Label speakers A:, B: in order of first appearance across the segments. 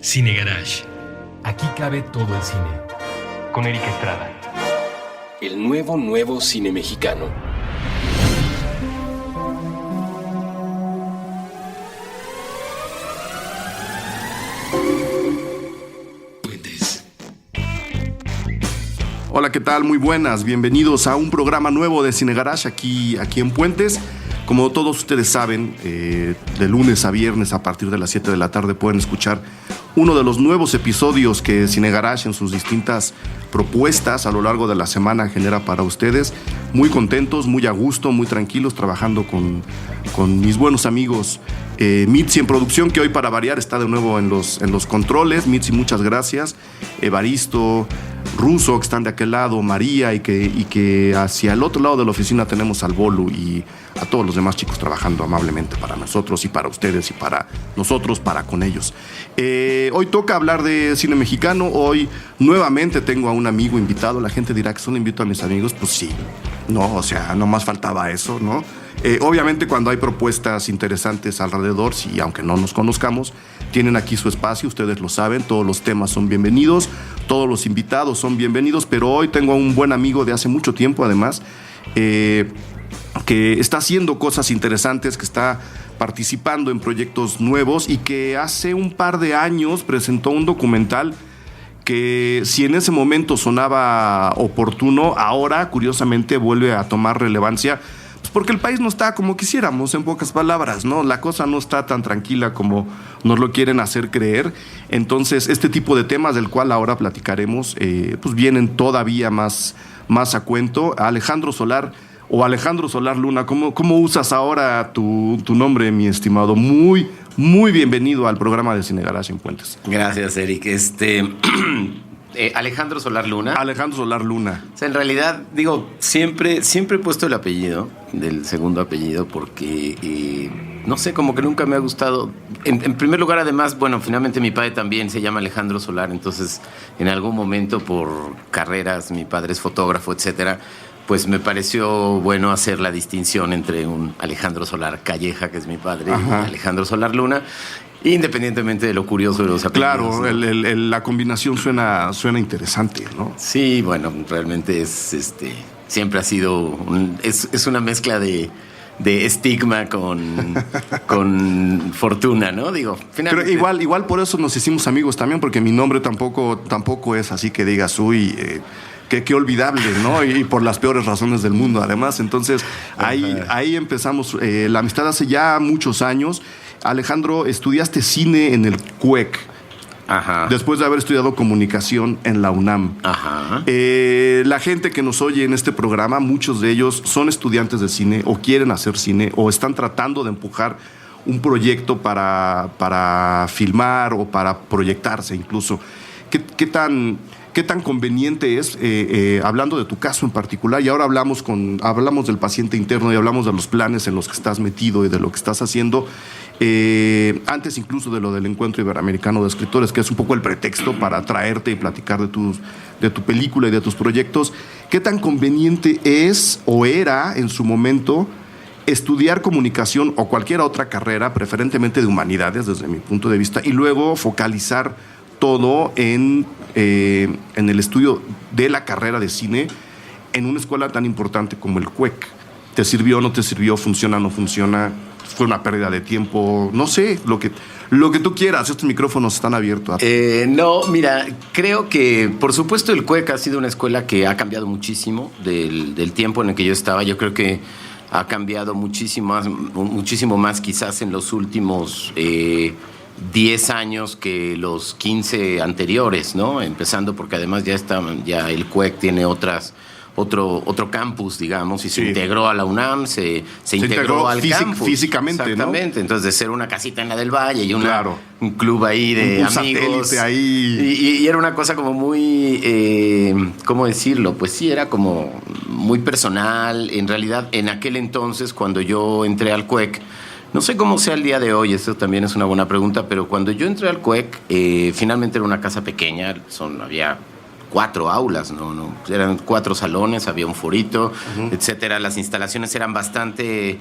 A: Cine Garage. Aquí cabe todo el cine. Con Eric Estrada.
B: El nuevo cine mexicano.
A: Puentes.
C: Hola, ¿qué tal? Muy buenas. Bienvenidos a un programa nuevo de Cine Garage aquí en Puentes. Como todos ustedes saben, de lunes a viernes a partir de las 7 de la tarde pueden escuchar uno de los nuevos episodios que Cine Garage en sus distintas propuestas a lo largo de la semana genera para ustedes. Muy contentos, muy a gusto, muy tranquilos, trabajando con mis buenos amigos Mitzi en producción, que hoy para variar está de nuevo en los controles. Mitzi, muchas gracias. Evaristo, Russo, que están de aquel lado, María, y que hacia el otro lado de la oficina tenemos al Bolu y a todos los demás chicos trabajando amablemente para nosotros y para ustedes y para nosotros, para con ellos. Hoy toca hablar de cine mexicano. Hoy nuevamente tengo a un amigo invitado. La gente dirá que solo invito a mis amigos. Pues sí, no, o sea, no más faltaba eso, ¿no? Obviamente cuando hay propuestas interesantes alrededor, sí, aunque no nos conozcamos, tienen aquí su espacio, ustedes lo saben, todos los temas son bienvenidos, todos los invitados son bienvenidos, pero hoy tengo a un buen amigo de hace mucho tiempo además, que está haciendo cosas interesantes, que está participando en proyectos nuevos y que hace un par de años presentó un documental que, si en ese momento sonaba oportuno, ahora curiosamente vuelve a tomar relevancia, pues porque el país no está como quisiéramos, en pocas palabras, ¿no? La cosa no está tan tranquila como nos lo quieren hacer creer. Entonces, este tipo de temas del cual ahora platicaremos, pues vienen todavía más a cuento. Alejandro Solar o Alejandro Solar Luna, ¿cómo usas ahora tu nombre, mi estimado? Muy bienvenido al programa de Cine Garage en Puentes.
D: Gracias, Eric. Alejandro Solar Luna.
C: Alejandro Solar Luna.
D: O sea, en realidad, digo, siempre he puesto el apellido, del segundo apellido, porque, no sé, como que nunca me ha gustado. En primer lugar, además, bueno, finalmente mi padre también se llama Alejandro Solar, entonces, en algún momento, por carreras, mi padre es fotógrafo, etcétera, pues me pareció bueno hacer la distinción entre un Alejandro Solar Calleja, que es mi padre,
C: ajá,
D: y Alejandro Solar Luna, independientemente de lo curioso de los apellidos.
C: Claro, ¿no? La combinación suena interesante, ¿no?
D: Sí, bueno, realmente es siempre ha sido es una mezcla de estigma con fortuna, ¿no? Digo, finalmente.
C: Pero igual por eso nos hicimos amigos también, porque mi nombre tampoco es así que digas, uy, qué olvidable, ¿no? Y por las peores razones del mundo, además. Entonces, ahí empezamos la amistad hace ya muchos años. Alejandro, estudiaste cine en el CUEC.
D: Ajá.
C: Después de haber estudiado comunicación en la UNAM.
D: Ajá.
C: La gente que nos oye en este programa, muchos de ellos son estudiantes de cine o quieren hacer cine o están tratando de empujar un proyecto para filmar o para proyectarse incluso. ¿Qué tan conveniente es, hablando de tu caso en particular, y ahora hablamos del paciente interno y hablamos de los planes en los que estás metido y de lo que estás haciendo, antes incluso de lo del Encuentro Iberoamericano de Escritores, que es un poco el pretexto para traerte y platicar de tu película y de tus proyectos? ¿Qué tan conveniente es o era en su momento estudiar comunicación o cualquier otra carrera, preferentemente de humanidades desde mi punto de vista, y luego focalizar todo en el estudio de la carrera de cine en una escuela tan importante como el CUEC? ¿Te sirvió, no te sirvió, funciona, no funciona? ¿Fue una pérdida de tiempo? No sé, lo que tú quieras. Estos micrófonos están abiertos.
D: No, mira, creo que por supuesto el CUEC ha sido una escuela que ha cambiado muchísimo del tiempo en el que yo estaba. Yo creo que ha cambiado muchísimo más quizás en los últimos 10 años que los 15 anteriores, ¿no? Empezando porque además ya el CUEC tiene otro campus, digamos, y se integró a la UNAM, se integró al campus.
C: Físicamente,
D: exactamente, ¿no? Entonces, de ser una casita en la del Valle y un club ahí de
C: un
D: amigos.
C: Ahí.
D: Y era una cosa como muy, ¿cómo decirlo? Pues sí, era como muy personal. En realidad, en aquel entonces, cuando yo entré al CUEC, no sé cómo sea el día de hoy, eso también es una buena pregunta, pero cuando yo entré al CUEC, finalmente era una casa pequeña, había 4 aulas, no, eran 4 salones, había un forito, etcétera. Las instalaciones eran bastante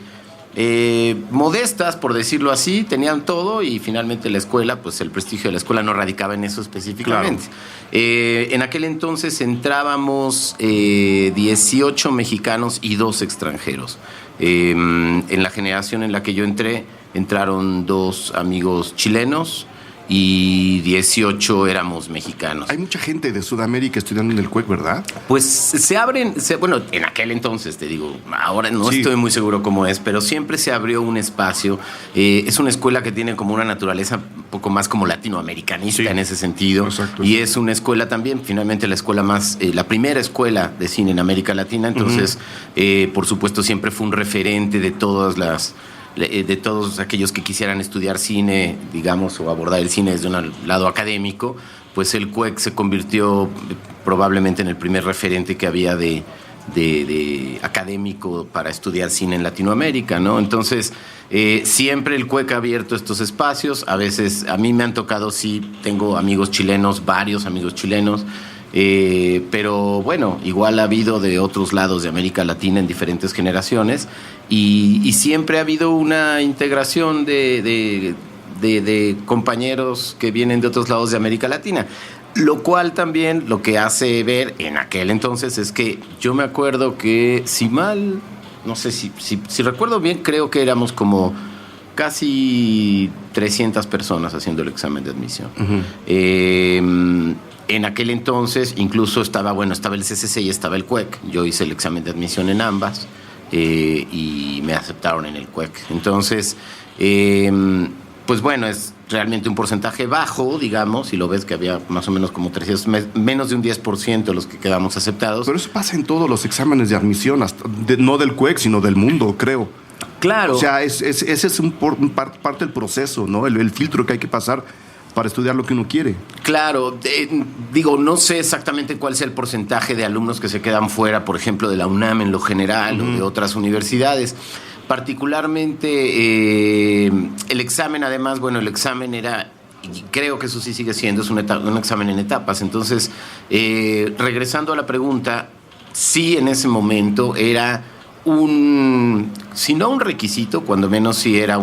D: modestas, por decirlo así, tenían todo y finalmente la escuela, pues el prestigio de la escuela no radicaba en eso específicamente. Claro. En aquel entonces entrábamos 18 mexicanos y 2 extranjeros. En la generación en la que yo entraron 2 amigos chilenos y 18 éramos mexicanos.
C: Hay mucha gente de Sudamérica estudiando en el CUEC, ¿verdad?
D: Pues se abren, bueno, en aquel entonces, te digo, ahora no estoy muy seguro cómo es, pero siempre se abrió un espacio. Es una escuela que tiene como una naturaleza un poco más como latinoamericanista en ese sentido. Exacto. Y es una escuela también, finalmente la escuela más, la primera escuela de cine en América Latina, entonces, por supuesto, siempre fue un referente de todos aquellos que quisieran estudiar cine, digamos, o abordar el cine desde un lado académico, pues el CUEC se convirtió probablemente en el primer referente que había de académico para estudiar cine en Latinoamérica, ¿no? Entonces, siempre el CUEC ha abierto estos espacios. A veces, a mí me han tocado, sí, tengo amigos chilenos, varios amigos chilenos, pero bueno, igual ha habido de otros lados de América Latina en diferentes generaciones y siempre ha habido una integración de compañeros que vienen de otros lados de América Latina, lo cual también lo que hace ver en aquel entonces es que yo me acuerdo que no sé si recuerdo bien, creo que éramos como casi 300 personas haciendo el examen de admisión. En aquel entonces incluso estaba el CCC y estaba el CUEC. Yo hice el examen de admisión en ambas y me aceptaron en el CUEC. Entonces, pues bueno, es realmente un porcentaje bajo, digamos, si lo ves que había más o menos como 300, menos de un 10% de los que quedamos aceptados.
C: Pero eso pasa en todos los exámenes de admisión, no del CUEC, sino del mundo, creo.
D: Claro.
C: O sea, ese es parte del proceso, ¿no? El filtro que hay que pasar para estudiar lo que uno quiere.
D: Claro, digo, no sé exactamente cuál sea el porcentaje de alumnos que se quedan fuera, por ejemplo, de la UNAM en lo general o de otras universidades. Particularmente el examen, además, bueno, el examen era, y creo que eso sí sigue siendo, es un examen en etapas. Entonces, regresando a la pregunta, sí en ese momento era si no un requisito, cuando menos sí era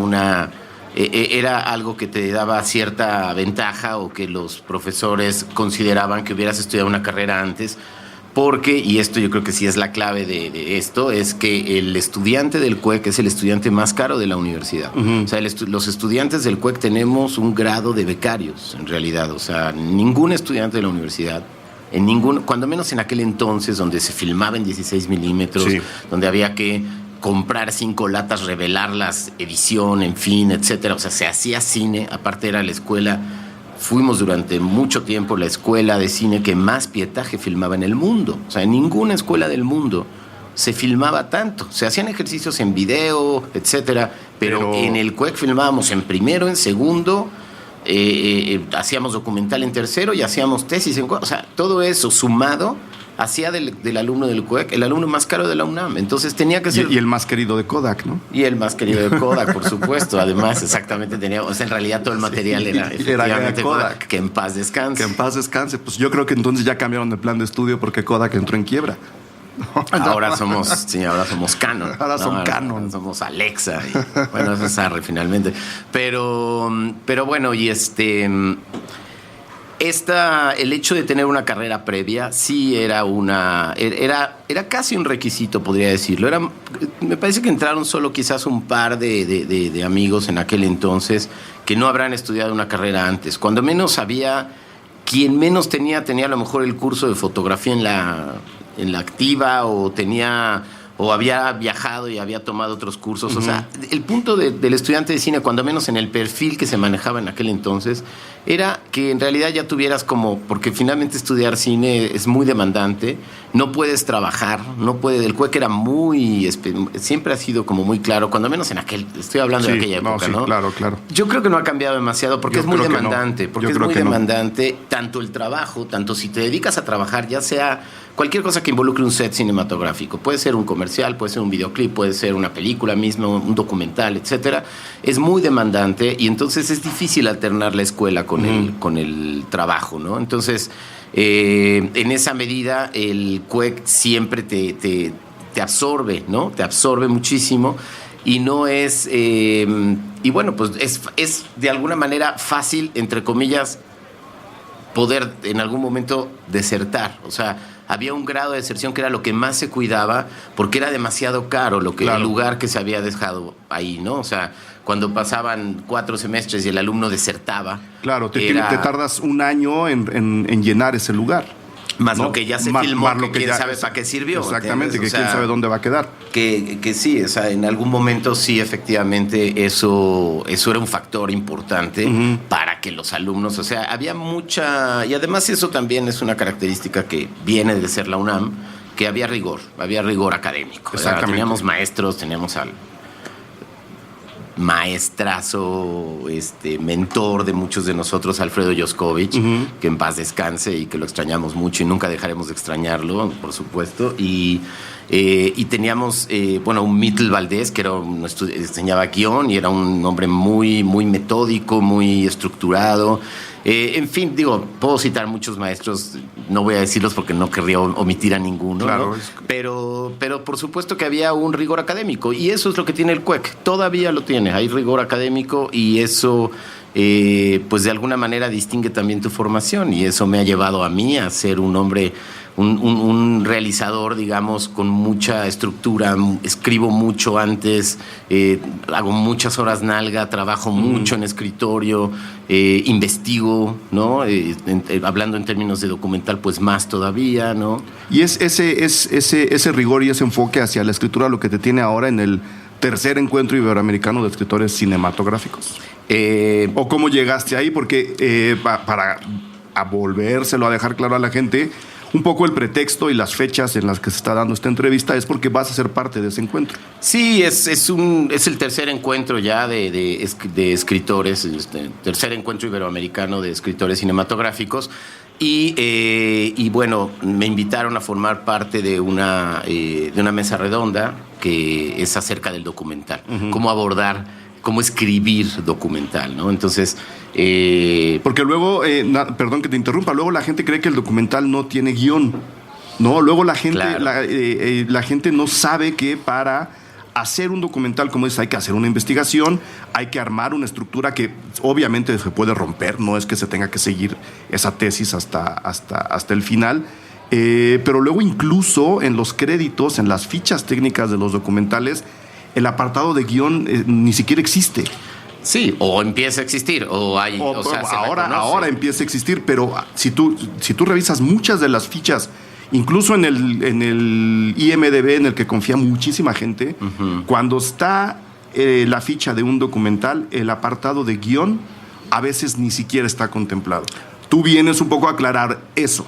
D: era algo que te daba cierta ventaja o que los profesores consideraban que hubieras estudiado una carrera antes, porque, y esto yo creo que sí es la clave de esto, es que el estudiante del CUEC es el estudiante más caro de la universidad. O sea, los estudiantes del CUEC tenemos un grado de becarios, en realidad. O sea, ningún estudiante de la universidad, cuando menos en aquel entonces, donde se filmaba en 16 milímetros, donde había que comprar 5 latas, revelarlas, edición, en fin, etcétera. O sea, se hacía cine, aparte era la escuela. Fuimos durante mucho tiempo la escuela de cine que más pietaje filmaba en el mundo. O sea, en ninguna escuela del mundo se filmaba tanto. Se hacían ejercicios en video, etcétera, pero en el CUEC filmábamos en primero, en segundo, hacíamos documental en tercero y hacíamos tesis en cuarto. O sea, todo eso sumado hacía del alumno del CUEC el alumno más caro de la UNAM. Entonces tenía que ser...
C: Y el más querido de Kodak, ¿no?
D: Y el más querido de Kodak, por supuesto. Además, exactamente tenía... O sea, en realidad todo el material era efectivamente Kodak. Que en paz descanse.
C: Que en paz descanse. Pues yo creo que entonces ya cambiaron de plan de estudio porque Kodak entró en quiebra.
D: Ahora somos Canon.
C: Ahora son Canon.
D: Somos Alexa. Y, bueno, eso es Arri finalmente. Pero bueno, y el hecho de tener una carrera previa sí era casi un requisito, podría decirlo. Me parece que entraron solo quizás un par de amigos en aquel entonces que no habrán estudiado una carrera antes. Cuando menos había quien menos tenía a lo mejor el curso de fotografía en la activa o había viajado y había tomado otros cursos. O sea, el punto del estudiante de cine, cuando menos en el perfil que se manejaba en aquel entonces, era que en realidad ya tuvieras porque finalmente estudiar cine es muy demandante, no puedes trabajar, el CUEC era siempre ha sido como muy claro, cuando menos estoy hablando de aquella época, ¿no?
C: Claro.
D: Yo creo que no ha cambiado demasiado porque es muy demandante, tanto el trabajo, tanto si te dedicas a trabajar, ya sea cualquier cosa que involucre un set cinematográfico, puede ser un comercial, puede ser un videoclip, puede ser una película misma, un documental, etcétera, es muy demandante y entonces es difícil alternar la escuela con el trabajo, ¿no? Entonces, en esa medida, el CUEC siempre te absorbe, ¿no? Te absorbe muchísimo. y no es, y bueno, pues es de alguna manera fácil, entre comillas, poder en algún momento desertar. O sea, había un grado de deserción que era lo que más se cuidaba porque era demasiado caro el lugar que se había dejado ahí, ¿no? O sea, cuando pasaban 4 semestres y el alumno desertaba.
C: Claro, te tardas un año en llenar ese lugar.
D: Más
C: ¿no?
D: lo que ya se filmó, que quién sabe para qué sirvió.
C: Exactamente, que quién sabe dónde va a quedar.
D: Que sí, o sea, en algún momento sí, efectivamente, eso era un factor importante para que los alumnos, o sea, había mucha, y además eso también es una característica que viene de ser la UNAM, que había rigor académico. Teníamos maestros, teníamos al maestrazo, mentor de muchos de nosotros, Alfredo Yoskovich, que en paz descanse y que lo extrañamos mucho y nunca dejaremos de extrañarlo, por supuesto. Y teníamos, un Mittel Valdés, que enseñaba guión y era un hombre muy, muy metódico, muy estructurado. En fin, puedo citar muchos maestros, no voy a decirlos porque no querría omitir a ninguno, claro, ¿no? Pero por supuesto que había un rigor académico y eso es lo que tiene el CUEC, todavía lo tiene, hay rigor académico y eso pues de alguna manera distingue también tu formación y eso me ha llevado a mí a ser un hombre, un realizador, digamos, con mucha estructura, escribo mucho antes, hago muchas horas nalga, trabajo mucho en escritorio, investigo, ¿no? Hablando en términos de documental, pues más todavía, ¿no?
C: Y es ese rigor y ese enfoque hacia la escritura lo que te tiene ahora en el tercer encuentro iberoamericano de escritores cinematográficos. ¿O cómo llegaste ahí? Porque para volvérselo a dejar claro a la gente, un poco el pretexto y las fechas en las que se está dando esta entrevista es porque vas a ser parte de ese encuentro.
D: Sí, es el tercer encuentro ya de escritores, tercer encuentro iberoamericano de escritores cinematográficos. Y bueno, me invitaron a formar parte de una mesa redonda que es acerca del documental, cómo escribir documental, ¿no? Entonces,
C: porque luego, perdón que te interrumpa, luego la gente cree que el documental no tiene guión, ¿no? Luego la gente, claro, la gente no sabe que para hacer un documental, como dices, hay que hacer una investigación, hay que armar una estructura que obviamente se puede romper, no es que se tenga que seguir esa tesis hasta el final, pero luego incluso en los créditos, en las fichas técnicas de los documentales, el apartado de guión ni siquiera existe.
D: Sí, o empieza a existir,
C: ahora empieza a existir, pero si tú revisas muchas de las fichas, incluso en el IMDb, en el que confía muchísima gente, cuando está la ficha de un documental, el apartado de guión a veces ni siquiera está contemplado. Tú vienes un poco a aclarar eso.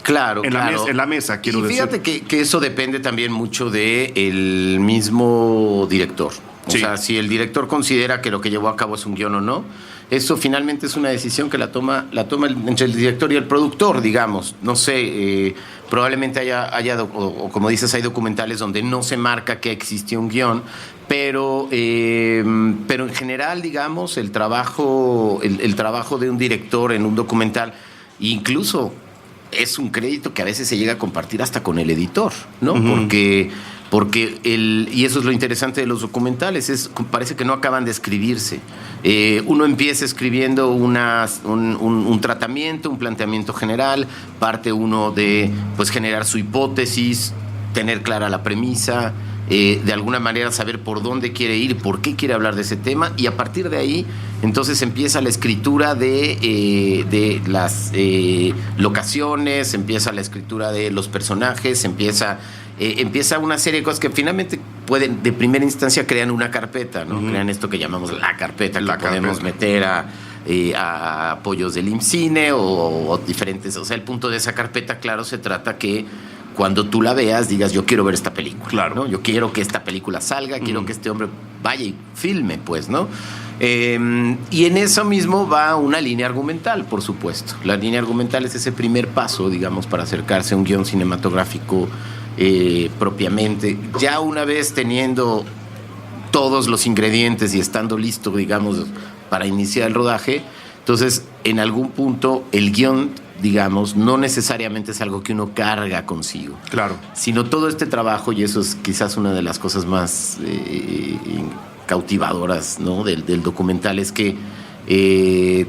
D: Claro,
C: en la mesa, quiero decir.
D: Fíjate que eso depende también mucho del mismo director. O sea, si el director considera que lo que llevó a cabo es un guión o no, eso finalmente es una decisión que la toma entre el director y el productor, digamos. No sé, probablemente haya o como dices, hay documentales donde no se marca que existió un guión, pero en general, digamos, el trabajo de un director en un documental, incluso es un crédito que a veces se llega a compartir hasta con el editor, ¿no? Porque y eso es lo interesante de los documentales, parece que no acaban de escribirse. Uno empieza escribiendo un tratamiento, un planteamiento general, parte uno de pues generar su hipótesis, tener clara la premisa, de alguna manera saber por dónde quiere ir, por qué quiere hablar de ese tema, y a partir de ahí entonces empieza la escritura de las locaciones, empieza la escritura de los personajes, empieza una serie de cosas que finalmente pueden, de primera instancia, crean una carpeta, ¿no? Crean esto que llamamos la carpeta, podemos meter a apoyos del IMCINE o diferentes. O sea, el punto de esa carpeta, claro, se trata que cuando tú la veas, digas, yo quiero ver esta película,
C: claro,
D: ¿no? Yo quiero que esta película salga, quiero que este hombre vaya y filme, pues, ¿no? Y en eso mismo va una línea argumental, por supuesto. La línea argumental es ese primer paso, digamos, para acercarse a un guión cinematográfico propiamente. Ya una vez teniendo todos los ingredientes y estando listo, digamos, para iniciar el rodaje, entonces, en algún punto, el guión digamos, no necesariamente es algo que uno carga consigo.
C: Claro.
D: Sino todo este trabajo, y eso es quizás una de las cosas más cautivadoras, ¿no? del documental, es que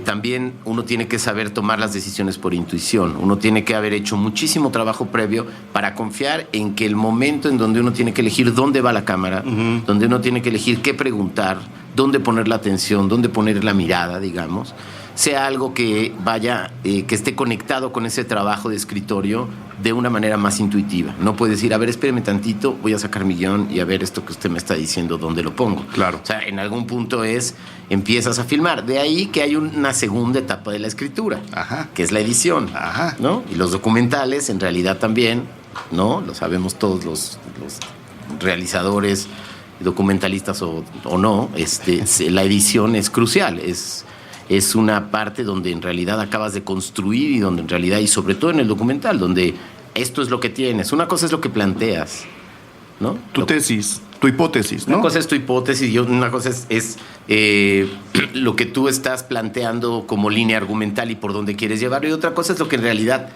D: también uno tiene que saber tomar las decisiones por intuición. Uno tiene que haber hecho muchísimo trabajo previo para confiar en que el momento en donde uno tiene que elegir dónde va la cámara, donde uno tiene que elegir qué preguntar, dónde poner la atención, dónde poner la mirada, digamos, sea algo que vaya, que esté conectado con ese trabajo de escritorio de una manera más intuitiva. No puedes decir, a ver, espéreme tantito, voy a sacar mi guión y a ver esto que usted me está diciendo, ¿dónde lo pongo?
C: Claro.
D: O sea, en algún punto empiezas a filmar. De ahí que hay una segunda etapa de la escritura,
C: Ajá.
D: que es la edición,
C: Ajá.
D: ¿no? Y los documentales, en realidad también, ¿no? Lo sabemos todos los realizadores, documentalistas o no, la edición es crucial, es una parte donde en realidad acabas de construir y donde en realidad, y sobre todo en el documental, donde esto es lo que tienes. Una cosa es lo que planteas, ¿no?
C: Tu tesis, tu hipótesis, ¿no?
D: Una cosa es tu hipótesis y una cosa es lo que tú estás planteando como línea argumental y por dónde quieres llevarlo, y otra cosa es lo que en realidad,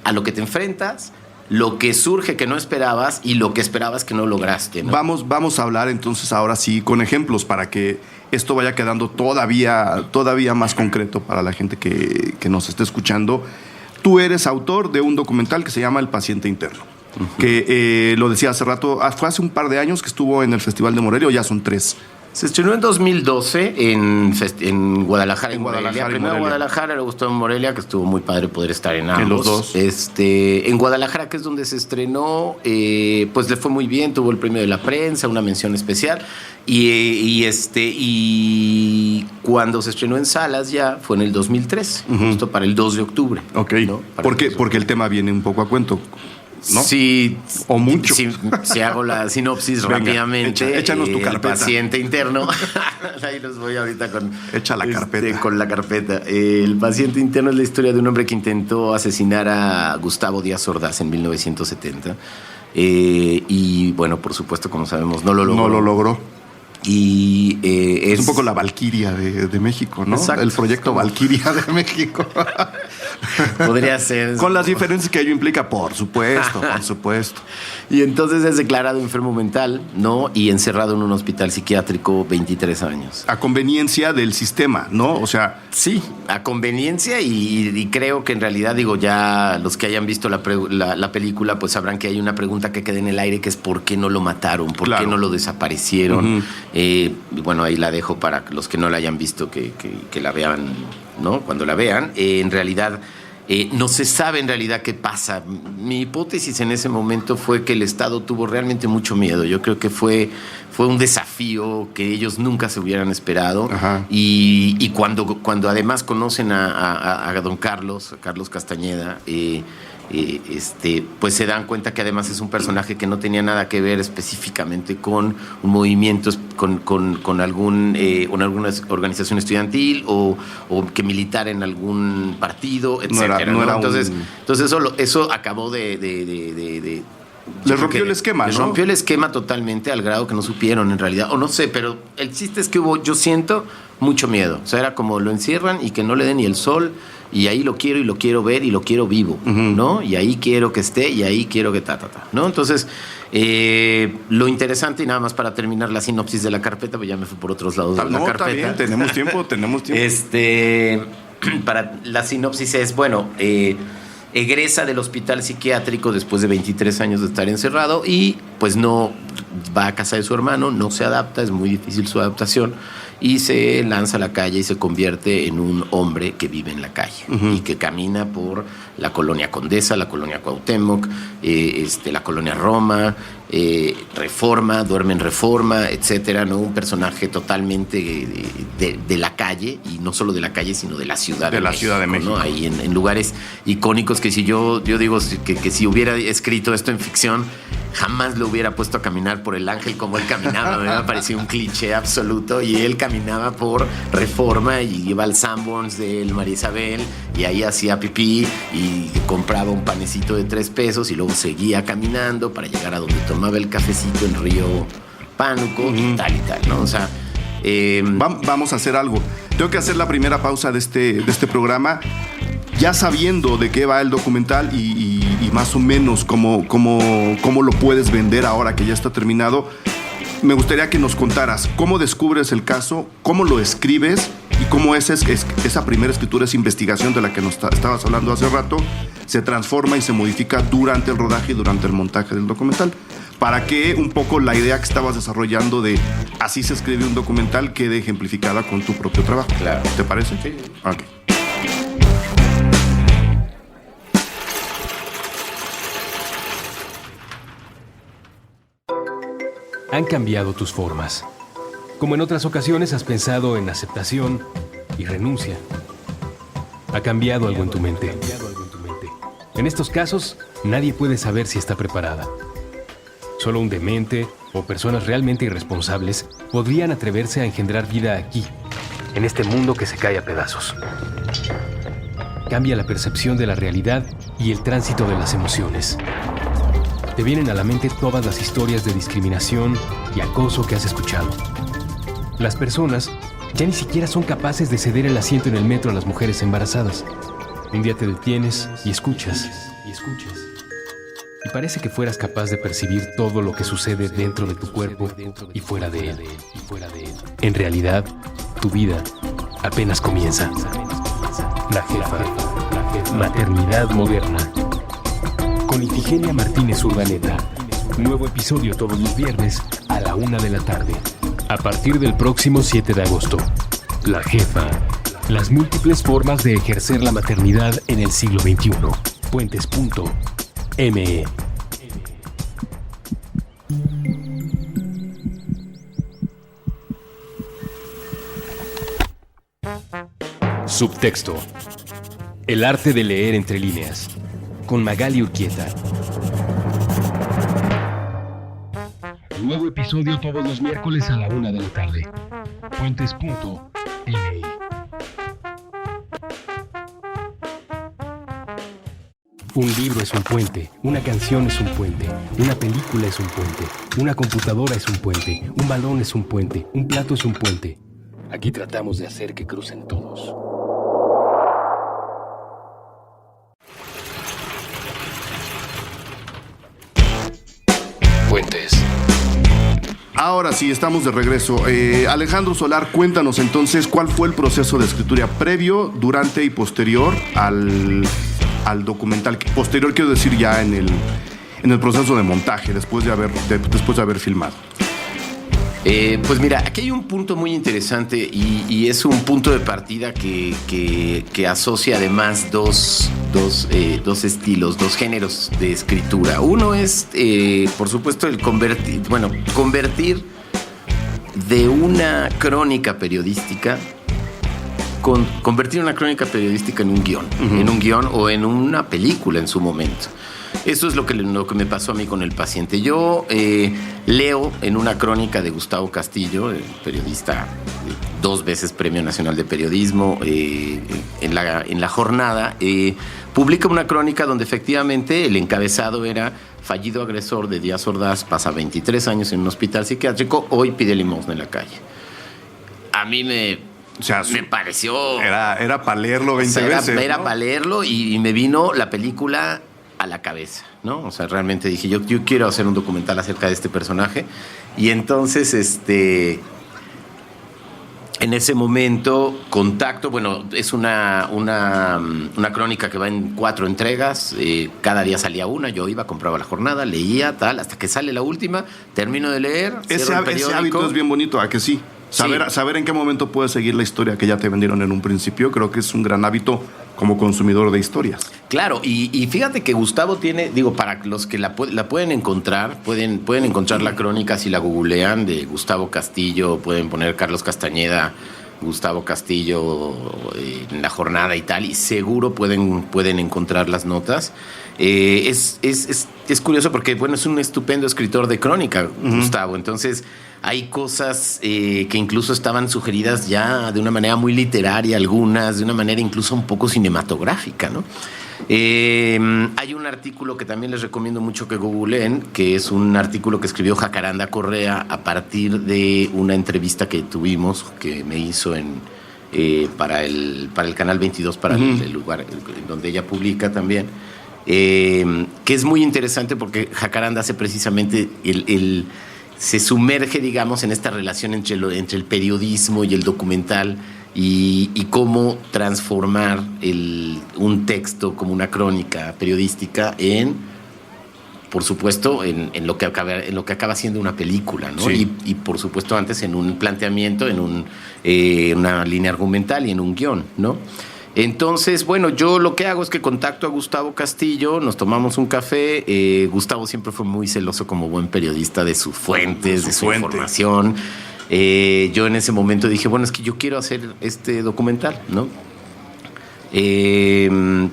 D: a lo que te enfrentas, lo que surge que no esperabas y lo que esperabas que no lograste, ¿no?
C: Vamos a hablar entonces ahora sí con ejemplos para que esto vaya quedando todavía más concreto para la gente que nos esté escuchando. Tú eres autor de un documental que se llama El paciente interno, que lo decía hace rato, fue hace un par de años que estuvo en el Festival de Morelia, o ya son 3.
D: Se estrenó en 2012 en Guadalajara,
C: En Guadalajara,
D: Morelia.
C: en
D: Primero en
C: Morelia.
D: Guadalajara, luego estuvo en Morelia, que estuvo muy padre poder estar en ambos.
C: En los dos.
D: En Guadalajara, que es donde se estrenó, pues le fue muy bien, tuvo el premio de la prensa, una mención especial. Y cuando se estrenó en salas ya fue en el 2003, justo para el 2 de octubre.
C: Ok,
D: ¿no?
C: porque el tema viene un poco a cuento, ¿no?
D: Sí,
C: O mucho.
D: Si hago la sinopsis
C: Venga,
D: rápidamente.
C: échanos tu carpeta.
D: El paciente interno. Ahí los voy ahorita con.
C: Echa la carpeta.
D: Con la carpeta. El paciente interno es la historia de un hombre que intentó asesinar a Gustavo Díaz Ordaz en 1970. Y bueno, por supuesto, como sabemos, no lo logró.
C: No lo logró.
D: Y
C: Es un poco la Valquiria de México, ¿no?
D: Exacto.
C: El proyecto Valquiria de México.
D: Podría ser.
C: Con las diferencias que ello implica, por supuesto, por supuesto.
D: Y entonces es declarado enfermo mental, ¿no? Y encerrado en un hospital psiquiátrico 23 años.
C: A conveniencia del sistema, ¿no? O sea,
D: Sí, a conveniencia y creo que en realidad, digo, ya los que hayan visto la película, pues sabrán que hay una pregunta que queda en el aire, que es ¿por qué no lo mataron? ¿Por
C: Claro.
D: qué no lo desaparecieron?
C: Ujú.
D: Y bueno, ahí la dejo para los que no la hayan visto, que la vean, ¿no? Cuando la vean, en realidad no se sabe en realidad qué pasa. Mi hipótesis en ese momento fue que el Estado tuvo realmente mucho miedo. Yo creo que fue un desafío que ellos nunca se hubieran esperado.
C: Ajá.
D: Y cuando además conocen a don Carlos Castañeda, pues se dan cuenta que además es un personaje que no tenía nada que ver específicamente con un movimiento, con alguna organización estudiantil o que militara en algún partido, etcétera.
C: No era
D: Entonces eso acabó
C: Les
D: yo
C: rompió
D: creo que
C: el esquema,
D: les
C: ¿no?
D: rompió el esquema totalmente al grado que no supieron en realidad, o no sé, pero el chiste es que yo siento mucho miedo. O sea, era como lo encierran y que no le den ni el sol, y ahí lo quiero ver y lo quiero vivo, ¿no? Y ahí quiero que esté y ahí quiero que ¿no? Entonces, lo interesante, y nada más para terminar la sinopsis de la carpeta, pues ya me fui por otros lados de la carpeta.
C: Está bien, tenemos tiempo.
D: Para la sinopsis es, bueno, egresa del hospital psiquiátrico después de 23 años de estar encerrado y pues no va a casa de su hermano, no se adapta, es muy difícil su adaptación y se lanza a la calle y se convierte en un hombre que vive en la calle y que camina por la colonia Condesa, la colonia Cuauhtémoc, la colonia Roma, Reforma, duerme en Reforma, etcétera, ¿no? Un personaje totalmente de la calle, y no solo de la calle, sino de la Ciudad de México.
C: Ciudad de México.
D: ¿No? Ahí en lugares icónicos que si yo digo que si hubiera escrito esto en ficción, jamás lo hubiera puesto a caminar por el Ángel como él caminaba. Me parecía un cliché absoluto, y él caminaba por Reforma y iba al Sanborns del María Isabel y ahí hacía pipí y compraba un panecito de 3 pesos y luego seguía caminando para llegar a donde tomaba el cafecito en Río Pánuco y tal, ¿no? O sea,
C: Vamos a hacer algo. Tengo que hacer la primera pausa de este programa. ya sabiendo de qué va el documental y más o menos cómo lo puedes vender ahora que ya está terminado, me gustaría que nos contaras cómo descubres el caso, cómo lo escribes y cómo esa primera escritura, esa investigación de la que nos estabas hablando hace rato, se transforma y se modifica durante el rodaje y durante el montaje del documental, para que un poco la idea que estabas desarrollando de así se escribe un documental quede ejemplificada con tu propio trabajo.
D: Claro.
C: ¿Te parece?
D: Sí.
C: Ok.
A: Han cambiado tus formas. Como en otras ocasiones has pensado en aceptación y renuncia. Ha cambiado algo en tu mente. En estos casos, nadie puede saber si está preparada. Solo un demente o personas realmente irresponsables podrían atreverse a engendrar vida aquí, en este mundo que se cae a pedazos. Cambia la percepción de la realidad y el tránsito de las emociones. Te vienen a la mente todas las historias de discriminación y acoso que has escuchado. Las personas ya ni siquiera son capaces de ceder el asiento en el metro a las mujeres embarazadas. Un día te detienes y escuchas. Y parece que fueras capaz de percibir todo lo que sucede dentro de tu cuerpo y fuera de él. En realidad, tu vida apenas comienza. La jefa. Maternidad moderna. Con Ifigenia Martínez Urdaneta. Nuevo episodio todos los viernes a la 1:00 p.m. A partir del próximo 7 de agosto. La jefa. Las múltiples formas de ejercer la maternidad en el siglo XXI. Puentes.me. Subtexto. El arte de leer entre líneas. Con Magali Urquieta. Nuevo episodio todos los miércoles a la 1:00 p.m. Puentes.me. Un libro es un puente, una canción es un puente, una película es un puente, una computadora es un puente, un balón es un puente, un plato es un puente. Aquí tratamos de hacer que crucen todos.
B: Puentes.
C: Ahora sí, estamos de regreso. Alejandro Solar, cuéntanos entonces cuál fue el proceso de escritura previo, durante y posterior al documental. Posterior quiero decir ya en el proceso de montaje, después de haber filmado.
D: Pues mira, aquí hay un punto muy interesante y es un punto de partida que asocia además dos estilos, dos géneros de escritura. Uno es, por supuesto, el convertir de una crónica periodística, convertir una crónica periodística en un guión, en un guión o en una película en su momento. Eso es lo que me pasó a mí con El paciente. Yo leo en una crónica de Gustavo Castillo, el periodista 2 veces Premio Nacional de Periodismo, en la jornada, publica una crónica donde efectivamente el encabezado era: fallido agresor de Díaz Ordaz pasa 23 años en un hospital psiquiátrico, hoy pide limosna en la calle. A mí me pareció...
C: Era para leerlo 20 veces.
D: Era
C: ¿no?
D: para leerlo y me vino la película a la cabeza, ¿no? O sea, realmente dije, yo quiero hacer un documental acerca de este personaje. Y entonces, en ese momento, contacto, es una crónica que va en 4 entregas, cada día salía una, yo iba, compraba la jornada, leía, tal, hasta que sale la última, termino de leer,
C: ese hábito es bien bonito, ¿a que sí? Saber en qué momento puedes seguir la historia que ya te vendieron en un principio, creo que es un gran hábito como consumidor de historias.
D: Claro, y fíjate que Gustavo tiene, para los que la pueden encontrar, pueden encontrar la crónica si la googlean, de Gustavo Castillo, pueden poner Carlos Castañeda, Gustavo Castillo en la jornada y tal, y seguro pueden encontrar las notas. Es curioso porque, es un estupendo escritor de crónica, Gustavo, entonces... Hay cosas que incluso estaban sugeridas ya de una manera muy literaria, algunas de una manera incluso un poco cinematográfica, ¿no? Hay un artículo que también les recomiendo mucho que googleen, que es un artículo que escribió Jacaranda Correa a partir de una entrevista que tuvimos, que me hizo en para el canal 22, para el lugar donde ella publica también, que es muy interesante porque Jacaranda hace precisamente se sumerge, digamos, en esta relación entre el periodismo y el documental y cómo transformar un texto como una crónica periodística por supuesto, en lo que acaba siendo una película, ¿no?
C: Sí.
D: Y por supuesto antes en un planteamiento, en una línea argumental y en un guión, ¿no? Entonces, bueno, yo lo que hago es que contacto a Gustavo Castillo, nos tomamos un café. Gustavo siempre fue muy celoso como buen periodista de sus fuentes, de su información. Yo en ese momento dije, bueno, es que yo quiero hacer este documental, ¿no?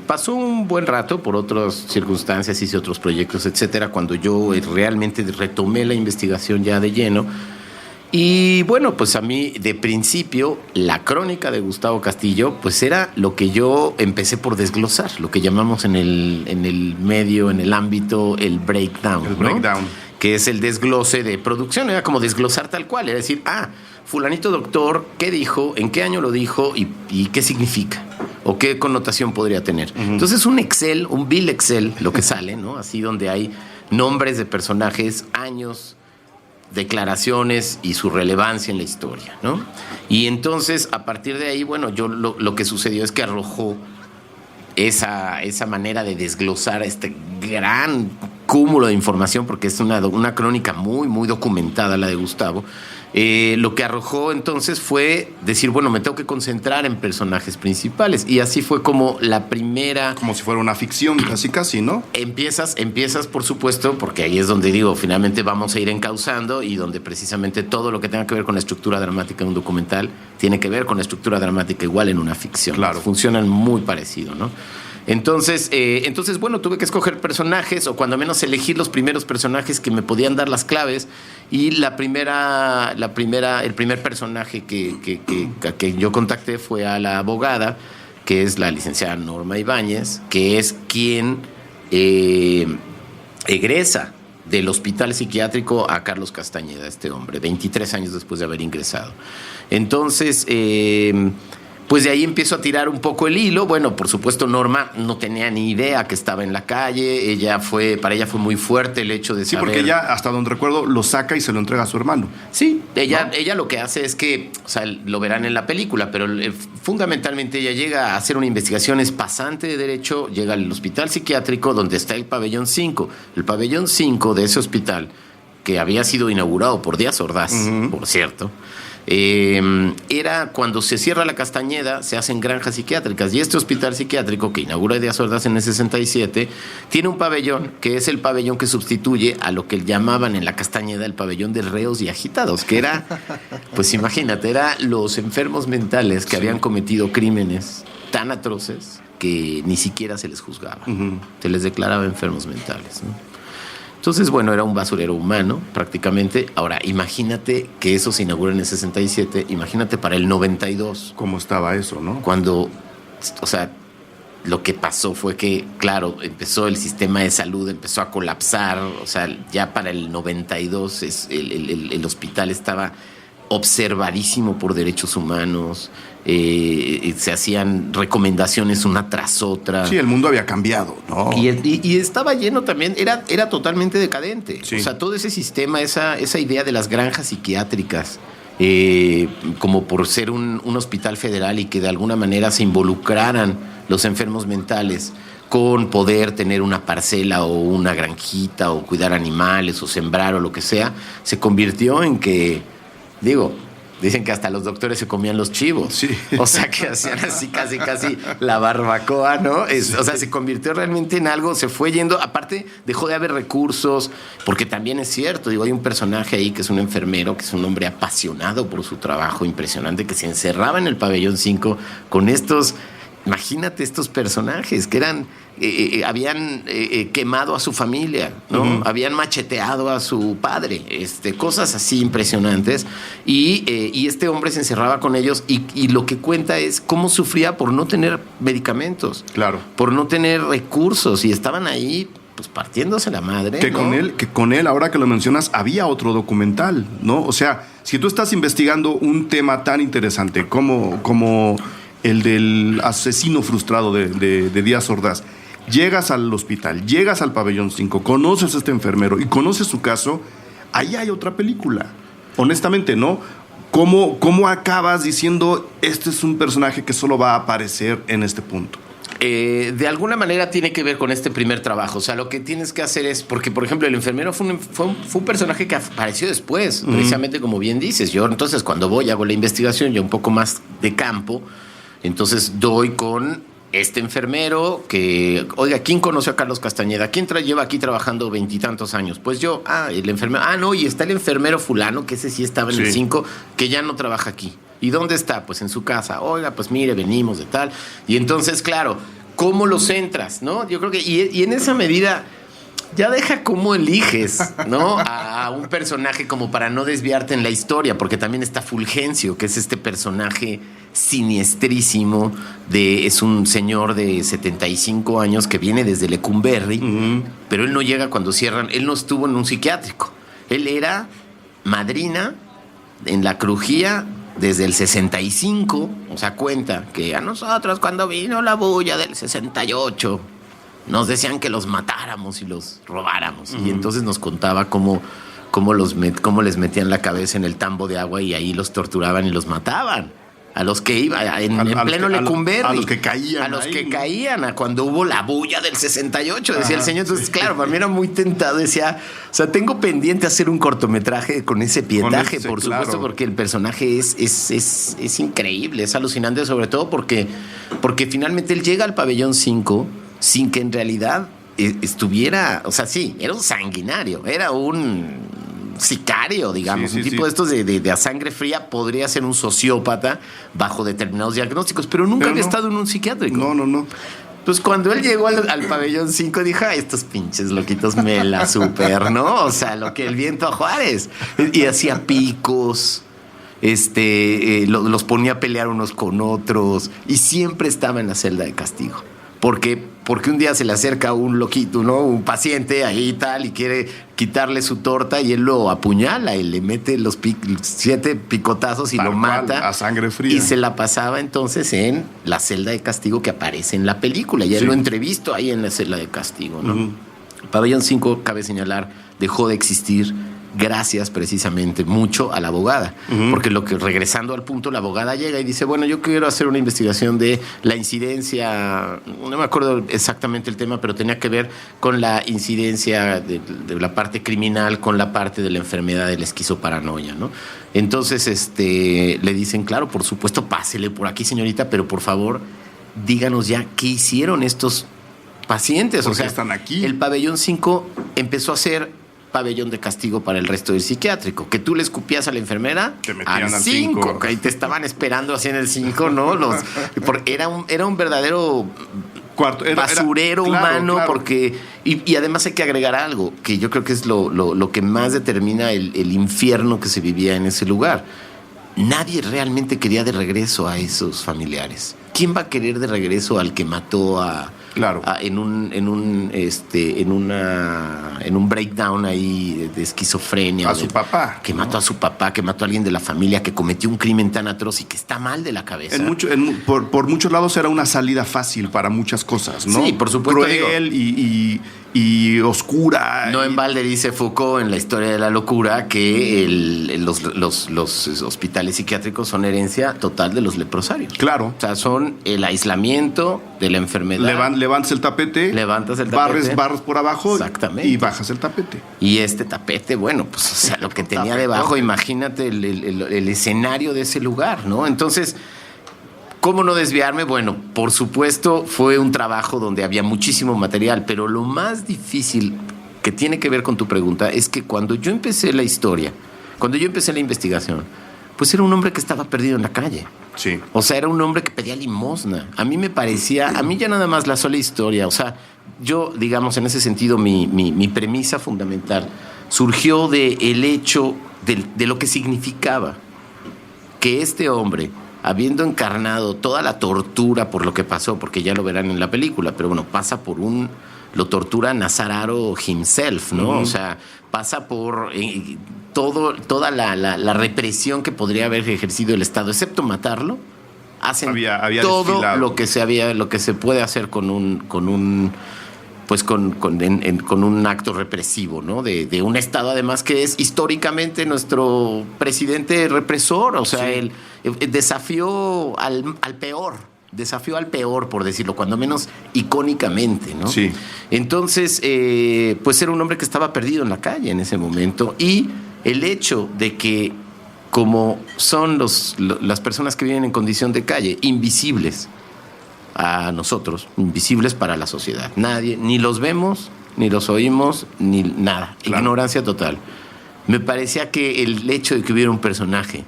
D: Pasó un buen rato por otras circunstancias, hice otros proyectos, etcétera, cuando yo realmente retomé la investigación ya de lleno. Y bueno, pues a mí de principio la crónica de Gustavo Castillo pues era lo que yo empecé por desglosar, lo que llamamos en el medio, en el ámbito, el breakdown.
C: El breakdown.
D: Que es el desglose de producción, era como desglosar tal cual, era decir, fulanito doctor, ¿qué dijo? ¿En qué año lo dijo? ¿Y qué significa? ¿O qué connotación podría tener? Entonces un Excel, un Bill Excel, lo que sale, ¿no? Así donde hay nombres de personajes, años, declaraciones y su relevancia en la historia, ¿no? Y entonces, a partir de ahí, bueno, yo lo que sucedió es que arrojó esa manera de desglosar este gran cúmulo de información, porque es una crónica muy, muy documentada la de Gustavo. Lo que arrojó entonces fue decir, bueno, me tengo que concentrar en personajes principales. Y así fue como la primera...
C: Como si fuera una ficción, casi, ¿no?
D: Empiezas, por supuesto, porque ahí es donde digo, finalmente vamos a ir encauzando y donde precisamente todo lo que tenga que ver con la estructura dramática de un documental tiene que ver con la estructura dramática igual en una ficción.
C: Claro.
D: Funcionan muy parecido, ¿no? Entonces, bueno, tuve que escoger personajes, o cuando menos elegir los primeros personajes que me podían dar las claves. Y el primer personaje que yo contacté fue a la abogada, que es la licenciada Norma Ibáñez, que es quien egresa del hospital psiquiátrico a Carlos Castañeda, este hombre, 23 años después de haber ingresado. Entonces... pues de ahí empiezo a tirar un poco el hilo. Bueno, por supuesto, Norma no tenía ni idea que estaba en la calle. Para ella fue muy fuerte el hecho de saber...
C: Sí, porque ella, hasta donde recuerdo, lo saca y se lo entrega a su hermano.
D: Sí, ella lo que hace es que, o sea, lo verán en la película, pero fundamentalmente ella llega a hacer una investigación, es pasante de derecho, llega al hospital psiquiátrico donde está el pabellón 5. El pabellón 5 de ese hospital, que había sido inaugurado por Díaz Ordaz, por cierto... era cuando se cierra la Castañeda, se hacen granjas psiquiátricas, y este hospital psiquiátrico que inaugura Díaz Ordaz en el 67 tiene un pabellón que es el pabellón que sustituye a lo que llamaban en la Castañeda el pabellón de reos y agitados, que era, pues imagínate, era los enfermos mentales que habían cometido crímenes tan atroces que ni siquiera se les juzgaba, se les declaraba enfermos mentales, ¿no? Entonces, bueno, era un basurero humano prácticamente. Ahora, imagínate que eso se inaugura en el 67, imagínate para el 92.
C: ¿Cómo estaba eso, no?
D: Cuando, o sea, lo que pasó fue que, claro, empezó el sistema de salud, empezó a colapsar. O sea, ya para el 92 el hospital estaba observadísimo por derechos humanos. Se hacían recomendaciones una tras otra.
C: Sí, el mundo había cambiado, ¿no?
D: Y estaba lleno también, era totalmente decadente.
C: Sí.
D: O sea, todo ese sistema, esa idea de las granjas psiquiátricas, como por ser un hospital federal y que de alguna manera se involucraran los enfermos mentales con poder tener una parcela o una granjita o cuidar animales o sembrar o lo que sea, se convirtió en que, dicen que hasta los doctores se comían los chivos.
C: Sí.
D: O sea, que hacían así casi la barbacoa, ¿no? O sea, se convirtió realmente en algo, se fue yendo. Aparte, dejó de haber recursos, porque también es cierto, hay un personaje ahí que es un enfermero, que es un hombre apasionado por su trabajo, impresionante, que se encerraba en el pabellón 5 con estos... Imagínate estos personajes que habían quemado a su familia, ¿no? Habían macheteado a su padre, cosas así impresionantes. Y este hombre se encerraba con ellos y lo que cuenta es cómo sufría por no tener medicamentos.
C: Claro.
D: Por no tener recursos y estaban ahí pues partiéndose la madre.
C: Que
D: ¿no?
C: con él, ahora que lo mencionas, había otro documental, ¿no? O sea, si tú estás investigando un tema tan interesante como el del asesino frustrado de Díaz Ordaz, llegas al hospital, llegas al pabellón 5, conoces a este enfermero y conoces su caso, ahí hay otra película. Honestamente, ¿no? ¿Cómo acabas diciendo, este es un personaje que solo va a aparecer en este punto?
D: De alguna manera tiene que ver con este primer trabajo. O sea, lo que tienes que hacer es... Porque, por ejemplo, el enfermero fue un personaje que apareció después, precisamente como bien dices. Yo, entonces, cuando voy, hago la investigación, ya un poco más de campo, entonces doy con este enfermero que... Oiga, ¿quién conoció a Carlos Castañeda? ¿Quién lleva aquí trabajando 20 y tantos años? Pues yo, el enfermero... no, y está el enfermero fulano, que ese sí estaba en el 5, que ya no trabaja aquí. ¿Y dónde está? Pues en su casa. Oiga, pues mire, venimos de tal. Y entonces, claro, ¿cómo los entras? ¿No? Yo creo que... Y en esa medida ya deja cómo eliges, ¿no? A un personaje como para no desviarte en la historia, porque también está Fulgencio, que es este personaje siniestrísimo es un señor de 75 años que viene desde Lecumberri, pero él no llega cuando cierran. Él no estuvo en un psiquiátrico. Él era madrina en la crujía desde el 65, o sea, cuenta que a nosotros cuando vino la bulla del 68 nos decían que los matáramos y los robáramos. Y entonces nos contaba cómo les metían la cabeza en el tambo de agua y ahí los torturaban y los mataban. A los que iban en pleno Lecumberri.
C: A los que caían.
D: A los que caían, cuando hubo la bulla del 68, decía el señor. Entonces, claro, para mí era muy tentado. Decía, o sea, tengo pendiente hacer un cortometraje con ese pietaje, por supuesto, porque el personaje es increíble, es alucinante, sobre todo porque finalmente él llega al pabellón 5 sin que en realidad estuviera, o sea, sí, era un sanguinario, era un sicario, digamos, un tipo de estos de a sangre fría. Podría ser un sociópata bajo determinados diagnósticos, pero nunca había estado en un psiquiátrico.
C: No.
D: Pues cuando él llegó al pabellón 5 dije, estos pinches loquitos me la super, ¿no? O sea, lo que el viento a Juárez. Y hacía picos, los ponía a pelear unos con otros y siempre estaba en la celda de castigo. Porque un día se le acerca un loquito, ¿no? Un paciente ahí y tal, y quiere quitarle su torta y él lo apuñala y le mete los 7 picotazos y lo mata.
C: A sangre fría.
D: Y se la pasaba entonces en la celda de castigo que aparece en la película. Y él lo entrevistó ahí en la celda de castigo, ¿no? Pabellón 5, cabe señalar, dejó de existir gracias precisamente mucho a la abogada, porque regresando al punto, la abogada llega y dice, bueno, yo quiero hacer una investigación de la incidencia, no me acuerdo exactamente el tema, pero tenía que ver con la incidencia de la parte criminal con la parte de la enfermedad de la esquizoparanoia, ¿no? Entonces le dicen, claro, por supuesto, pásele por aquí, señorita, pero por favor, díganos ya qué hicieron estos pacientes.
C: ¿Por qué están aquí?
D: El pabellón 5 empezó a ser pabellón de castigo para el resto del psiquiátrico. Que tú le escupías a la enfermera,
C: te metían al
D: 5. Que ahí te estaban esperando así en el 5, ¿no? Era un verdadero basurero humano, claro. Porque y además hay que agregar algo que yo creo que es lo que más determina el infierno que se vivía en ese lugar. Nadie realmente quería de regreso a esos familiares. ¿Quién va a querer de regreso al que mató en un breakdown ahí de esquizofrenia?
C: A su papá.
D: Que mató a su papá, que mató a alguien de la familia, que cometió un crimen tan atroz y que está mal de la cabeza.
C: Por muchos lados era una salida fácil para muchas cosas, ¿no?
D: Sí, por supuesto.
C: Cruel y oscura.
D: No en balde dice Foucault en La historia de la locura que los hospitales psiquiátricos son herencia total de los leprosarios.
C: Claro.
D: O sea, son el aislamiento de la enfermedad.
C: Levantas el tapete. Barres por abajo.
D: Exactamente.
C: Y bajas el tapete.
D: Y este tapete, bueno, pues, o sea, lo que tenía debajo, imagínate el escenario de ese lugar, ¿no? Entonces, ¿cómo no desviarme? Bueno, por supuesto, fue un trabajo donde había muchísimo material, pero lo más difícil que tiene que ver con tu pregunta es que cuando yo empecé la historia, cuando yo empecé la investigación, pues era un hombre que estaba perdido en la calle.
C: Sí.
D: O sea, era un hombre que pedía limosna. A mí me parecía, a mí ya nada más la sola historia, o sea, yo, digamos, en ese sentido, mi premisa fundamental surgió del hecho de lo que significaba que este hombre, habiendo encarnado toda la tortura por lo que pasó, porque ya lo verán en la película, pero bueno, pasa por un lo tortura Nazar Haro himself, ¿no?
C: Uh-huh.
D: O sea, pasa por toda la represión que podría haber ejercido el Estado, excepto matarlo. Hacen
C: había
D: todo
C: desfilado.
D: lo que se puede hacer con un acto represivo, ¿no? De un Estado, además, que es históricamente nuestro presidente represor. O sea,
C: Sí.
D: él desafió al peor, por decirlo, cuando menos icónicamente, ¿no?
C: Sí.
D: Entonces, pues era un hombre que estaba perdido en la calle en ese momento. Y el hecho de que, como son las personas que viven en condición de calle, invisibles a nosotros, invisibles para la sociedad. Nadie, ni los vemos, ni los oímos, ni nada.
C: Claro.
D: Ignorancia total. Me parecía que el hecho de que hubiera un personaje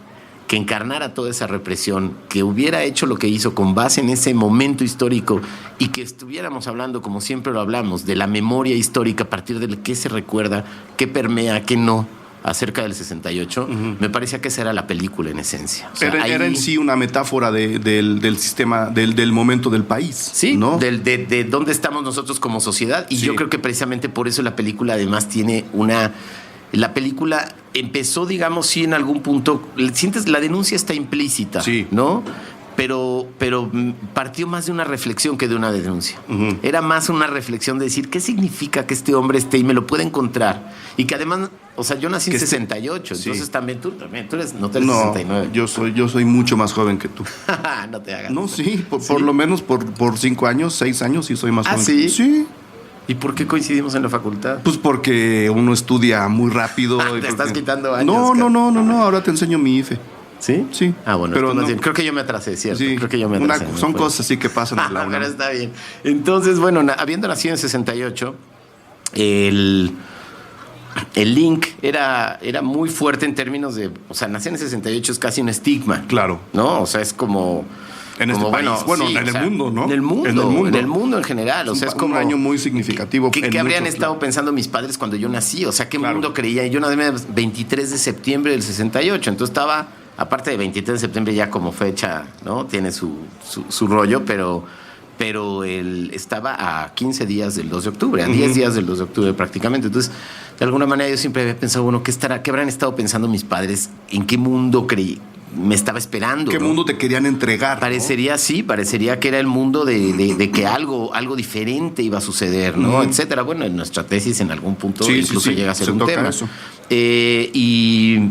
D: que encarnara toda esa represión, que hubiera hecho lo que hizo con base en ese momento histórico y que estuviéramos hablando, como siempre lo hablamos, de la memoria histórica a partir de qué se recuerda, qué permea, qué no, acerca del 68, me parecía que esa era la película en esencia. O sea,
C: Era en sí una metáfora del sistema, del momento del país.
D: Sí,
C: ¿no?
D: de dónde estamos nosotros como sociedad. Y
C: Sí.
D: yo creo que precisamente por eso la película además tiene una... La película empezó, digamos, sí, en algún punto... Sientes, la denuncia está implícita,
C: Sí.
D: ¿no? Pero partió más de una reflexión que de una denuncia.
C: Ujú.
D: Era más una reflexión de decir, ¿qué significa que este hombre esté y me lo pueda encontrar? Y que además, o sea, yo nací en
C: Que
D: 68,
C: sí.
D: entonces también tú eres, no te eres
C: No,
D: 69.
C: yo soy mucho más joven que tú.
D: No te hagas.
C: No, sí, por lo menos por 5 años, 6 años, sí soy más
D: ¿Ah,
C: joven.
D: sí?
C: Sí.
D: ¿Y por qué coincidimos en la facultad?
C: Pues porque uno estudia muy rápido.
D: Te
C: y porque-
D: estás quitando años,
C: No,
D: cara.
C: no, ahora te enseño mi IFE.
D: ¿Sí?
C: Sí.
D: Ah, bueno,
C: Pero
D: esto más
C: no.
D: bien. Creo que yo me atrasé, ¿cierto?
C: Sí,
D: Creo que yo me atrasé. no
C: son
D: fue.
C: cosas así que pasan en la
D: Pero
C: UNAM.
D: está bien. Entonces, bueno, habiendo nacido en 68, el link era muy fuerte en términos de... O sea, nacer en 68 es casi un estigma.
C: Claro.
D: ¿No? O sea, es como...
C: En este
D: como,
C: país. Bueno,
D: sí,
C: en
D: o
C: el
D: sea,
C: mundo, ¿no?
D: En el mundo en general. O sea, es como...
C: un año muy significativo.
D: ¿Qué
C: en
D: habrían
C: muchos
D: estado
C: lados.
D: pensando mis padres cuando yo nací? O sea, ¿qué
C: Claro.
D: mundo creía? Yo nací el 23 de septiembre del 68, entonces estaba, aparte de 23 de septiembre ya como fecha, ¿no? Tiene su rollo, pero él estaba a 15 días del 2 de octubre, a 10 días del 2 de octubre prácticamente. Entonces, de alguna manera yo siempre había pensado, bueno, ¿qué habrán estado pensando mis padres? ¿En qué mundo me estaba esperando?
C: ¿Qué
D: ¿no?
C: mundo te querían entregar? ¿no?
D: Parecería que era el mundo de que algo diferente iba a suceder, ¿no? Etcétera. Bueno, en nuestra tesis en algún punto
C: Sí,
D: incluso
C: sí,
D: llega a ser
C: se
D: un
C: toca
D: tema.
C: eso.
D: Y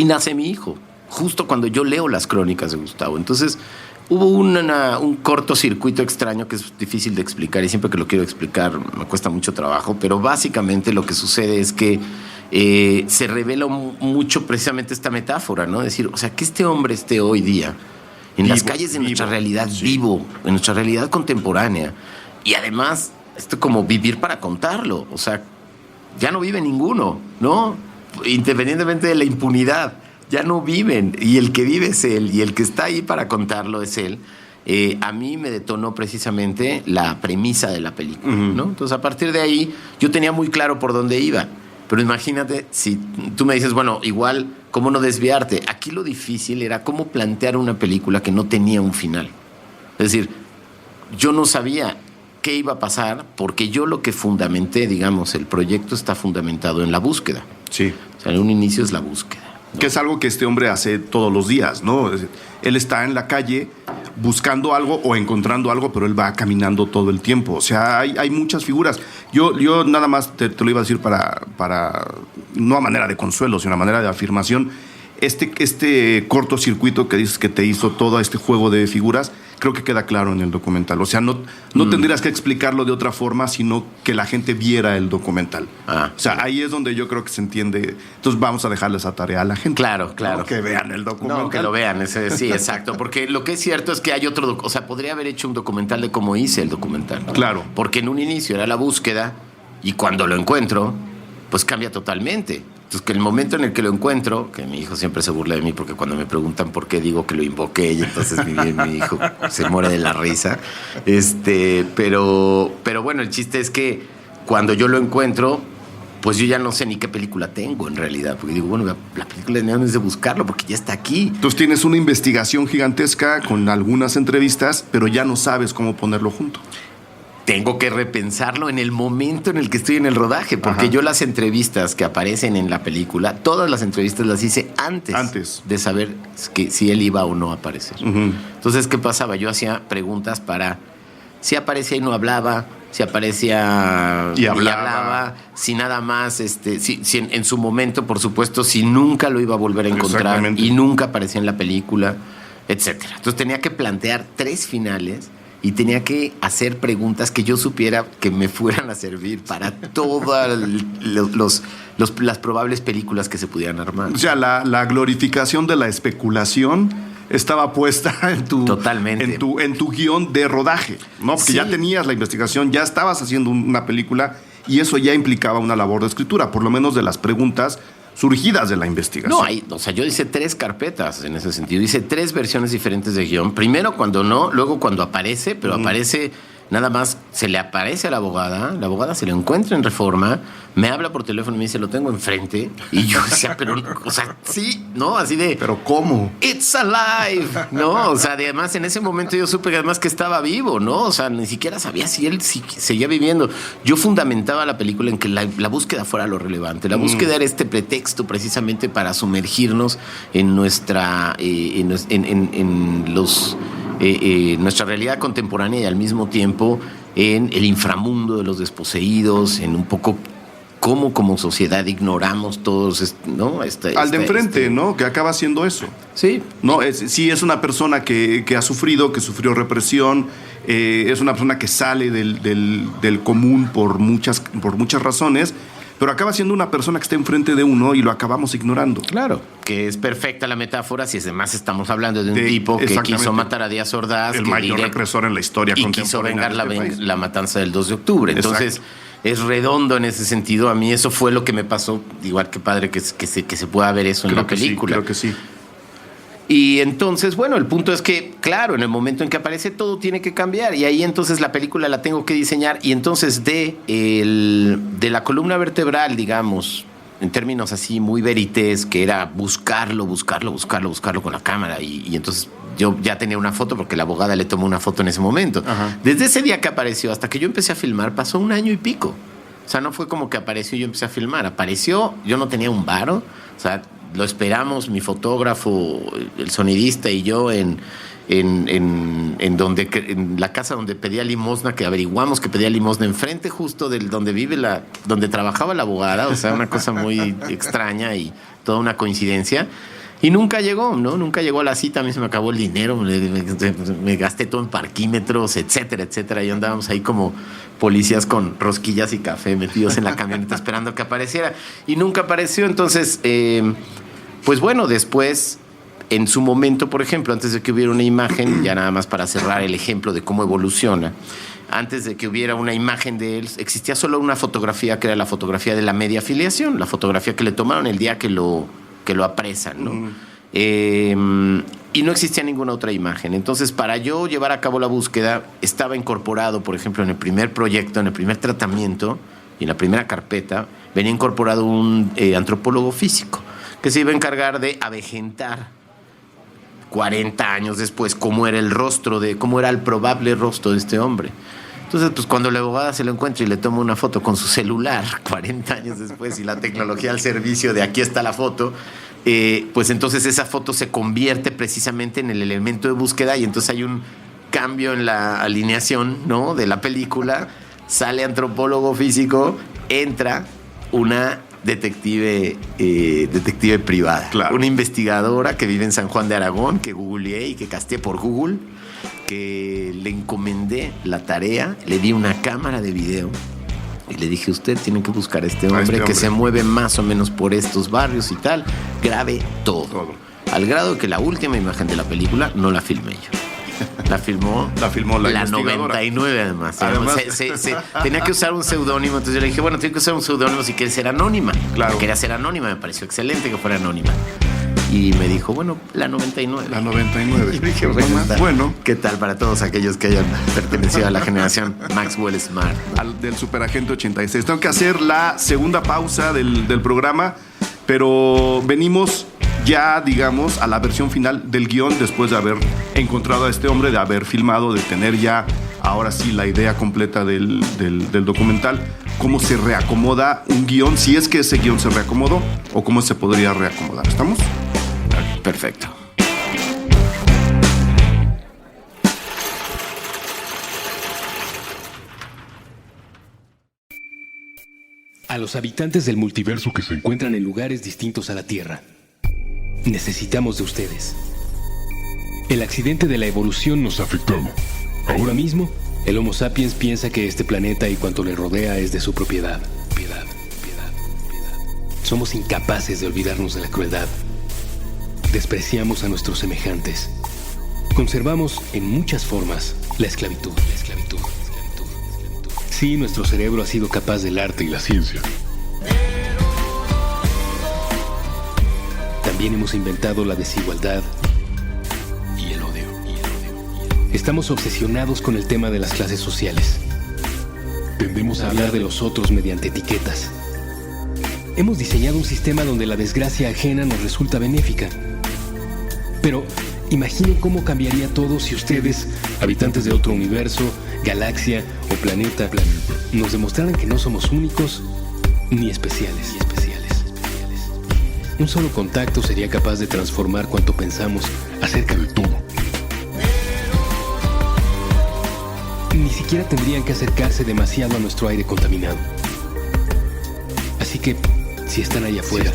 D: nace mi hijo, justo cuando yo leo las crónicas de Gustavo. Entonces hubo un cortocircuito extraño que es difícil de explicar y siempre que lo quiero explicar me cuesta mucho trabajo, pero básicamente lo que sucede es que se revela mucho precisamente esta metáfora, ¿no? Decir, o sea, que este hombre esté hoy día en las calles de nuestra realidad, vivo, en nuestra realidad contemporánea, y además, esto como vivir para contarlo, o sea, ya no vive ninguno, ¿no? Independientemente de la impunidad, ya no viven, y el que vive es él, y el que está ahí para contarlo es él. A mí me detonó precisamente la premisa de la película, ¿no? Entonces, a partir de ahí, yo tenía muy claro por dónde iba. Pero imagínate, si tú me dices, bueno, igual, ¿cómo no desviarte? Aquí lo difícil era cómo plantear una película que no tenía un final. Es decir, yo no sabía qué iba a pasar porque yo lo que fundamenté, digamos, el proyecto está fundamentado en la búsqueda.
C: Sí.
D: O sea, en un inicio es la búsqueda.
C: Que es algo que este hombre hace todos los días, ¿no? Es decir, él está en la calle buscando algo o encontrando algo, pero él va caminando todo el tiempo. O sea, hay muchas figuras. Yo nada más te lo iba a decir para no a manera de consuelo, sino a manera de afirmación. Este cortocircuito que dices que te hizo todo este juego de figuras, creo que queda claro en el documental. O sea, no tendrías que explicarlo de otra forma, sino que la gente viera el documental. O sea, ahí es donde yo creo que se entiende. Entonces vamos a dejarle esa tarea a la gente.
D: Claro.
C: ¿No? Que vean el documental.
D: No, que lo vean, sí, exacto. Porque lo que es cierto es que hay otro, o sea, podría haber hecho un documental de cómo hice el documental.
C: Claro.
D: Porque en un inicio era la búsqueda y cuando lo encuentro, pues cambia totalmente. Entonces, que el momento en el que lo encuentro, que mi hijo siempre se burla de mí porque cuando me preguntan por qué digo que lo invoqué y entonces mi hijo se muere de la risa. Pero bueno, el chiste es que cuando yo lo encuentro, pues yo ya no sé ni qué película tengo en realidad. Porque digo, bueno, la película no es de buscarlo porque ya está aquí.
C: Entonces tienes una investigación gigantesca con algunas entrevistas, pero ya no sabes cómo ponerlo junto.
D: tengo que repensarlo en el momento en el que estoy en el rodaje, porque yo las entrevistas que aparecen en la película, todas las entrevistas las hice antes de saber que si él iba o no a aparecer. Entonces, ¿qué pasaba? Yo hacía preguntas para si aparecía y no hablaba, si aparecía y hablaba, si nada más, si en su momento, por supuesto, si nunca lo iba a volver a encontrar y nunca aparecía en la película, etcétera. Entonces tenía que plantear 3 finales y tenía que hacer preguntas que yo supiera que me fueran a servir para todas las probables películas que se pudieran armar.
C: O sea, la glorificación de la especulación estaba puesta en tu,
D: totalmente,
C: en tu guión de rodaje, ¿no? Porque ya tenías la investigación, ya estabas haciendo una película y eso ya implicaba una labor de escritura, por lo menos de las preguntas surgidas de la investigación.
D: No, yo hice 3 carpetas en ese sentido. Hice 3 versiones diferentes de guión. Primero cuando no, luego cuando aparece, pero aparece nada más, se le aparece a la abogada se lo encuentra en Reforma, me habla por teléfono y me dice, lo tengo enfrente. Y yo decía, pero, o sea, sí, ¿no? Así de...
C: ¿Pero cómo?
D: It's alive, ¿no? O sea, además en ese momento yo supe que además que estaba vivo, ¿no? O sea, ni siquiera sabía si él seguía viviendo. Yo fundamentaba la película en que la búsqueda fuera lo relevante. La búsqueda era este pretexto precisamente para sumergirnos en nuestra... nuestra realidad contemporánea y al mismo tiempo en el inframundo de los desposeídos, en un poco cómo como sociedad ignoramos todos, ¿no?
C: Al de enfrente, ¿no? Que acaba siendo eso.
D: Sí.
C: No, es una persona que ha sufrido, que sufrió represión, es una persona que sale del común por muchas razones, pero acaba siendo una persona que está enfrente de uno y lo acabamos ignorando.
D: Claro, que es perfecta la metáfora si además estamos hablando de un tipo que quiso matar a Díaz Ordaz.
C: El mayor represor en la historia contemporánea.
D: Y quiso vengar la matanza del 2 de octubre. Entonces, es redondo en ese sentido. A mí eso fue lo que me pasó. Igual que padre que se pueda ver eso en la película.
C: Creo que sí.
D: Y entonces, bueno, el punto es que, claro, en el momento en que aparece todo tiene que cambiar y ahí entonces la película la tengo que diseñar y entonces de la columna vertebral, digamos, en términos así muy verités, que era buscarlo con la cámara y entonces yo ya tenía una foto porque la abogada le tomó una foto en ese momento. Ajá. Desde ese día que apareció hasta que yo empecé a filmar pasó 1 año y pico. O sea, no fue como que apareció y yo empecé a filmar. Apareció, yo no tenía un varo, o sea, lo esperamos, mi fotógrafo, el sonidista y yo en la casa donde pedía limosna, que averiguamos que pedía limosna enfrente justo del donde trabajaba la abogada, o sea, una cosa muy extraña y toda una coincidencia. Y nunca llegó, ¿no? Nunca llegó a la cita, a mí se me acabó el dinero, me gasté todo en parquímetros, etcétera, etcétera. Y andábamos ahí como policías con rosquillas y café metidos en la camioneta esperando que apareciera. Y nunca apareció, entonces, pues bueno, después, en su momento, por ejemplo, antes de que hubiera una imagen, ya nada más para cerrar el ejemplo de cómo evoluciona, antes de que hubiera una imagen de él, existía solo una fotografía que era la fotografía de la media afiliación, la fotografía que le tomaron el día que lo apresan, ¿no? Y no existía ninguna otra imagen. Entonces, para yo llevar a cabo la búsqueda, estaba incorporado, por ejemplo, en el primer proyecto, en el primer tratamiento y en la primera carpeta, venía incorporado un antropólogo físico que se iba a encargar de avejentar 40 años después cómo era el probable rostro de este hombre. Entonces, pues cuando la abogada se lo encuentra y le toma una foto con su celular 40 años después y la tecnología al servicio de aquí está la foto, pues entonces esa foto se convierte precisamente en el elemento de búsqueda y entonces hay un cambio en la alineación, ¿no?, de la película. Sale antropólogo físico, entra una detective privada, claro, una investigadora que vive en San Juan de Aragón, que googleé y que casteé por Google, que le encomendé la tarea, le di una cámara de video y le dije, usted tiene que buscar a este hombre que se mueve más o menos por estos barrios y tal, grabe todo. Al grado que la última imagen de la película no la filmé yo. La filmó la 99 además. Tenía que usar un seudónimo, entonces yo le dije, bueno, tengo que usar un seudónimo si quieres ser anónima. Claro. Quería ser anónima, me pareció excelente que fuera anónima. Y me dijo, bueno, la 99.
C: La 99.
D: Y dije, bueno, ¿qué tal para todos aquellos que hayan pertenecido a la generación Maxwell Smart?
C: Del Superagente 86. Tengo que hacer la segunda pausa del programa, pero venimos ya, digamos, a la versión final del guión después de haber encontrado a este hombre, de haber filmado, de tener ya ahora sí la idea completa del documental, cómo se reacomoda un guión, si es que ese guión se reacomodó o cómo se podría reacomodar. ¿Estamos?
D: Perfecto.
A: A los habitantes del multiverso que se encuentran en lugares distintos a la Tierra, necesitamos de ustedes. El accidente de la evolución nos ha afectado. Ahora mismo, el Homo sapiens piensa que este planeta y cuanto le rodea es de su propiedad. Piedad. Somos incapaces de olvidarnos de la crueldad. Despreciamos a nuestros semejantes. Conservamos en muchas formas la esclavitud. Sí, nuestro cerebro ha sido capaz del arte y la ciencia. También hemos inventado la desigualdad y el odio. Estamos obsesionados con el tema de las clases sociales. Tendemos a hablar de los otros mediante etiquetas. Hemos diseñado un sistema donde la desgracia ajena nos resulta benéfica. Pero imaginen cómo cambiaría todo si ustedes, habitantes de otro universo, galaxia o planeta, nos demostraran que no somos únicos ni especiales. Un solo contacto sería capaz de transformar cuanto pensamos acerca de todo. Ni siquiera tendrían que acercarse demasiado a nuestro aire contaminado. Así que, si están allá afuera,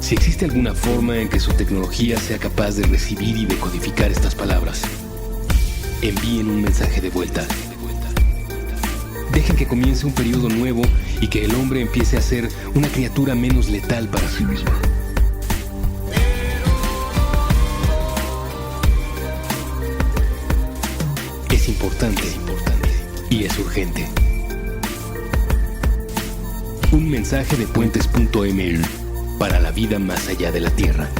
A: si existe alguna forma en que su tecnología sea capaz de recibir y decodificar estas palabras, envíen un mensaje de vuelta. Dejen que comience un periodo nuevo y que el hombre empiece a ser una criatura menos letal para sí misma. Es importante y es urgente. Un mensaje de puentes.ml para la vida más allá de la Tierra.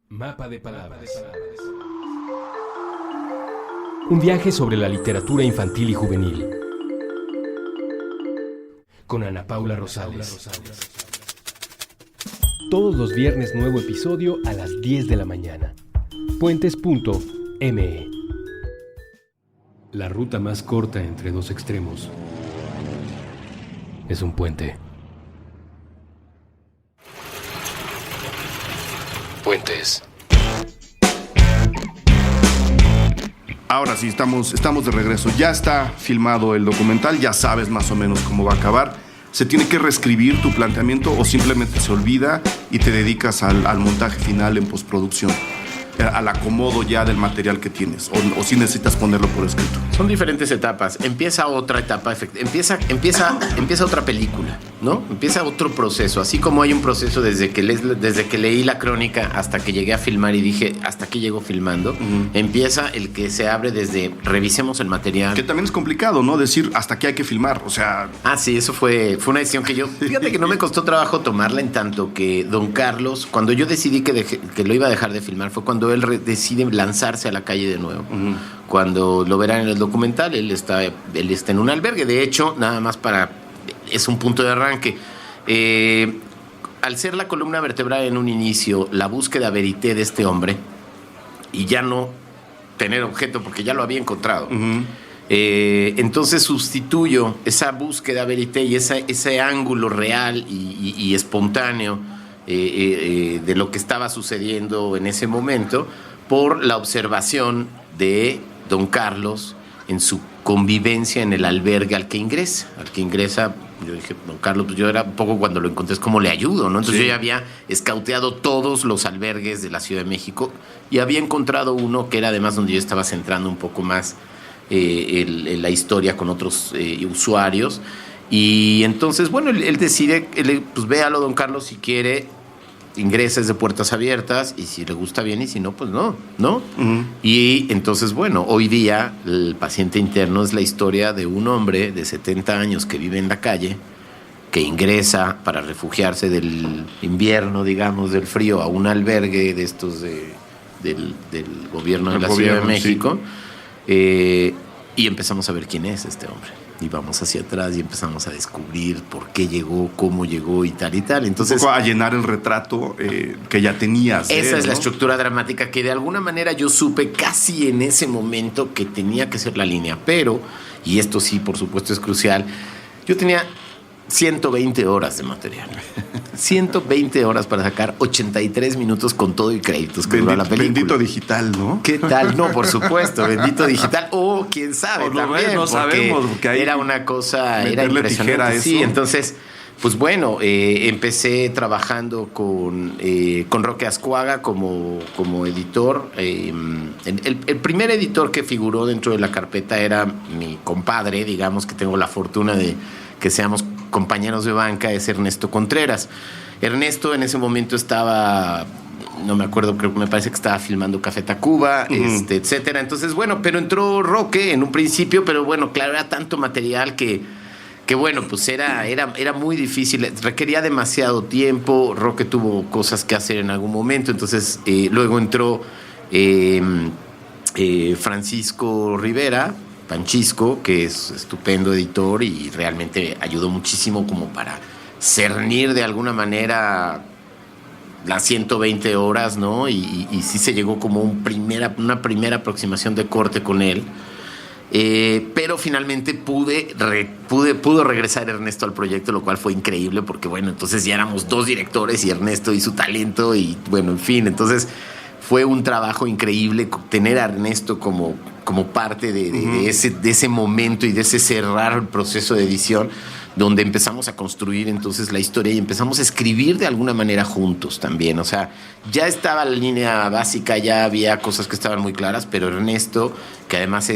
A: Mapa de palabras. Un viaje sobre la literatura infantil y juvenil. Con Ana Paula Rosales. Todos los viernes nuevo episodio a las 10 de la mañana. Puentes.me. La ruta más corta entre dos extremos es un puente.
B: Puentes.
C: Ahora sí, estamos de regreso. Ya está filmado el documental, ya sabes más o menos cómo va a acabar. ¿Se tiene que reescribir tu planteamiento o simplemente se olvida y te dedicas al montaje final en postproducción? Al acomodo ya del material que tienes, o si necesitas ponerlo por escrito.
D: Son diferentes etapas. Empieza otra etapa, empieza otra película, ¿no? Empieza otro proceso. Así como hay un proceso desde que leí la crónica hasta que llegué a filmar y dije, hasta aquí llego filmando, empieza el que se abre desde revisemos el material.
C: Que también es complicado, ¿no? Decir hasta aquí hay que filmar, o sea...
D: Ah, sí, eso fue una decisión que fíjate que no me costó trabajo tomarla, en tanto que Don Carlos, cuando yo decidí que lo iba a dejar de filmar, fue cuando él decide lanzarse a la calle de nuevo. Cuando lo verán en el documental, él está en un albergue. De hecho, nada más es un punto de arranque. Al ser la columna vertebral en un inicio, la búsqueda verité de este hombre, y ya no tener objeto porque ya lo había encontrado. Entonces sustituyo esa búsqueda verité y ese ángulo real y espontáneo de lo que estaba sucediendo en ese momento por la observación de Don Carlos en su convivencia en el albergue al que ingresa. Yo dije, Don Carlos, pues yo era un poco cuando lo encontré, es como le ayudo, ¿no? Entonces sí. Yo ya había escauteado todos los albergues de la Ciudad de México y había encontrado uno que era además donde yo estaba centrando un poco más la historia con otros usuarios. Y entonces, bueno, él decide, pues véalo, Don Carlos, si quiere, ingresa desde puertas abiertas, y si le gusta bien, y si no, pues no. Y entonces, bueno, hoy día el paciente interno es la historia de un hombre de 70 años que vive en la calle, que ingresa para refugiarse del invierno, digamos, del frío, a un albergue de estos del gobierno de la Ciudad de México, sí. Y empezamos a ver quién es este hombre. Y vamos hacia atrás y empezamos a descubrir por qué llegó, cómo llegó y tal y tal. Entonces,
C: un poco a llenar el retrato que ya tenías.
D: Esa es
C: ¿no?
D: la estructura dramática que de alguna manera yo supe casi en ese momento que tenía que ser la línea. Pero, y esto sí, por supuesto, es crucial, yo tenía 120 horas de material. 120 horas para sacar 83 minutos con todo y créditos que dura la película.
C: Bendito digital, ¿no?
D: ¿Qué tal? No, por supuesto, bendito digital. O quién sabe, también.
C: No sabemos, porque ahí
D: era una cosa, era
C: meterle tijera a
D: impresionante.
C: eso.
D: Sí, entonces, pues bueno, empecé trabajando con Roque Ascuaga como editor. El primer editor que figuró dentro de la carpeta era mi compadre, digamos que tengo la fortuna de que seamos compañeros de banca, es Ernesto Contreras. Ernesto en ese momento estaba, no me acuerdo, creo que me parece que estaba filmando Café Tacuba, etcétera. Entonces, bueno, pero entró Roque en un principio, pero bueno, claro, era tanto material que bueno, pues era muy difícil, requería demasiado tiempo. Roque tuvo cosas que hacer en algún momento, entonces luego entró Francisco Rivera, Panchisco, que es estupendo editor y realmente ayudó muchísimo como para cernir de alguna manera las 120 horas, ¿no? Y sí se llegó como una primera aproximación de corte con él. Pero finalmente pudo regresar Ernesto al proyecto, lo cual fue increíble porque, bueno, entonces ya éramos 2 directores y Ernesto y su talento y, bueno, en fin, entonces fue un trabajo increíble tener a Ernesto como parte de ese momento y de ese cerrar el proceso de edición, donde empezamos a construir entonces la historia y empezamos a escribir de alguna manera juntos también. O sea, ya estaba la línea básica, ya había cosas que estaban muy claras, pero Ernesto, que además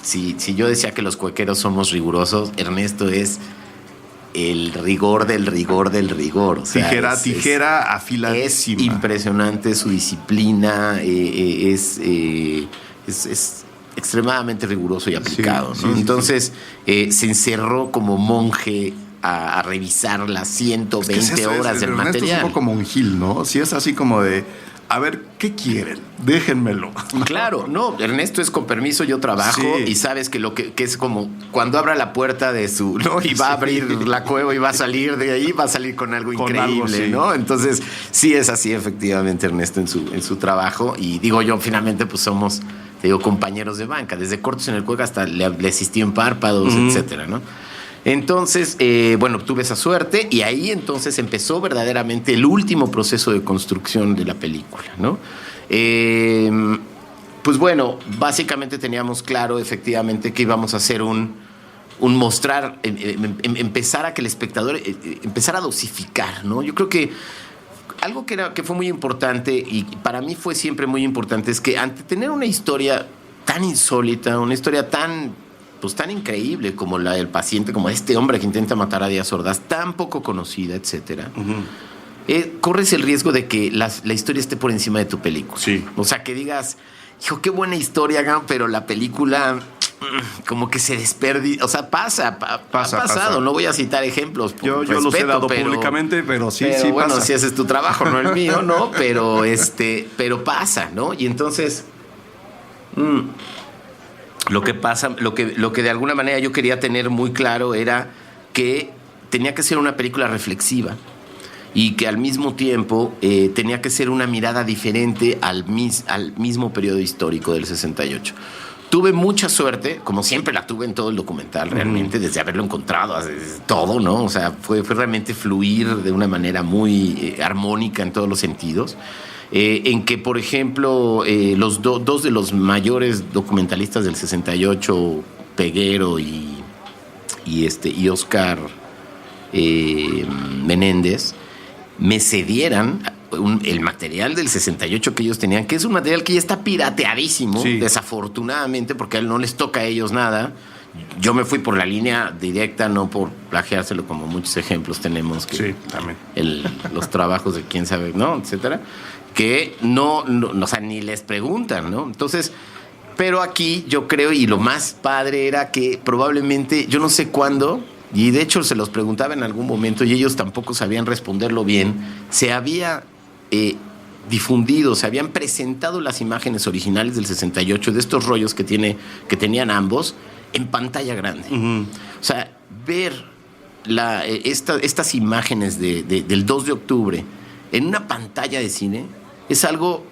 D: si yo decía que los cuequeros somos rigurosos, Ernesto es el rigor del rigor del rigor. O sea,
C: tijera afiladísima.
D: Es impresionante su disciplina, es extremadamente riguroso y aplicado,
C: sí,
D: ¿no?
C: Sí,
D: entonces se encerró como monje a revisar las 120 horas del
C: Ernesto
D: material.
C: Es un poco monjil, ¿no? Si es así como de, a ver, ¿qué quieren? Déjenmelo.
D: Claro, no, Ernesto es con permiso, yo trabajo, y sabes que lo que es como cuando abra la puerta de su, ¿no? Y va a abrir la cueva y va a salir de ahí, va a salir con algo increíble, ¿no? Entonces, sí es así efectivamente Ernesto en su trabajo, y digo yo, finalmente pues somos, te digo, compañeros de banca, desde Cortos en el Cueca hasta le asistí en Párpados, etcétera, ¿no? Entonces, bueno, tuve esa suerte y ahí entonces empezó verdaderamente el último proceso de construcción de la película, ¿no? Pues bueno, básicamente teníamos claro efectivamente que íbamos a hacer un mostrar, empezar a que el espectador empezara a dosificar, ¿no? Yo creo que algo que fue muy importante y para mí fue siempre muy importante es que ante tener una historia tan insólita, una historia tan increíble como la del paciente, como este hombre que intenta matar a Díaz Ordaz, tan poco conocida, etcétera, corres el riesgo de que la historia esté por encima de tu película.
C: Sí.
D: O sea, que digas, hijo, qué buena historia, pero la película como que se desperdicia. O sea, ha pasado. No voy a citar ejemplos.
C: Yo los he dado públicamente, pero sí
D: bueno,
C: pasa.
D: si ese es tu trabajo, no el mío, ¿no? Pero pasa, ¿no? Y entonces lo que pasa, lo que de alguna manera yo quería tener muy claro era que tenía que ser una película reflexiva y que al mismo tiempo tenía que ser una mirada diferente al mismo periodo histórico del 68. Tuve mucha suerte, como siempre la tuve en todo el documental, realmente, desde haberlo encontrado, todo, ¿no? O sea, fue realmente fluir de una manera muy armónica en todos los sentidos. En que, por ejemplo, los dos de los mayores documentalistas del 68, Peguero y Oscar Menéndez, me cedieran el material del 68 que ellos tenían, que es un material que ya está pirateadísimo, desafortunadamente, porque a él no les toca a ellos nada. Yo me fui por la línea directa, no por plagiárselo, como muchos ejemplos tenemos. Que
C: también.
D: Los trabajos de quién sabe, ¿no? Etcétera. Que no, o sea, ni les preguntan, ¿no? Entonces, pero aquí yo creo, y lo más padre era que probablemente, yo no sé cuándo, y de hecho se los preguntaba en algún momento y ellos tampoco sabían responderlo bien, se había difundido, se habían presentado las imágenes originales del 68, de estos rollos que tenían ambos, en pantalla grande.
C: Uh-huh.
D: O sea, ver estas imágenes del 2 de octubre en una pantalla de cine es algo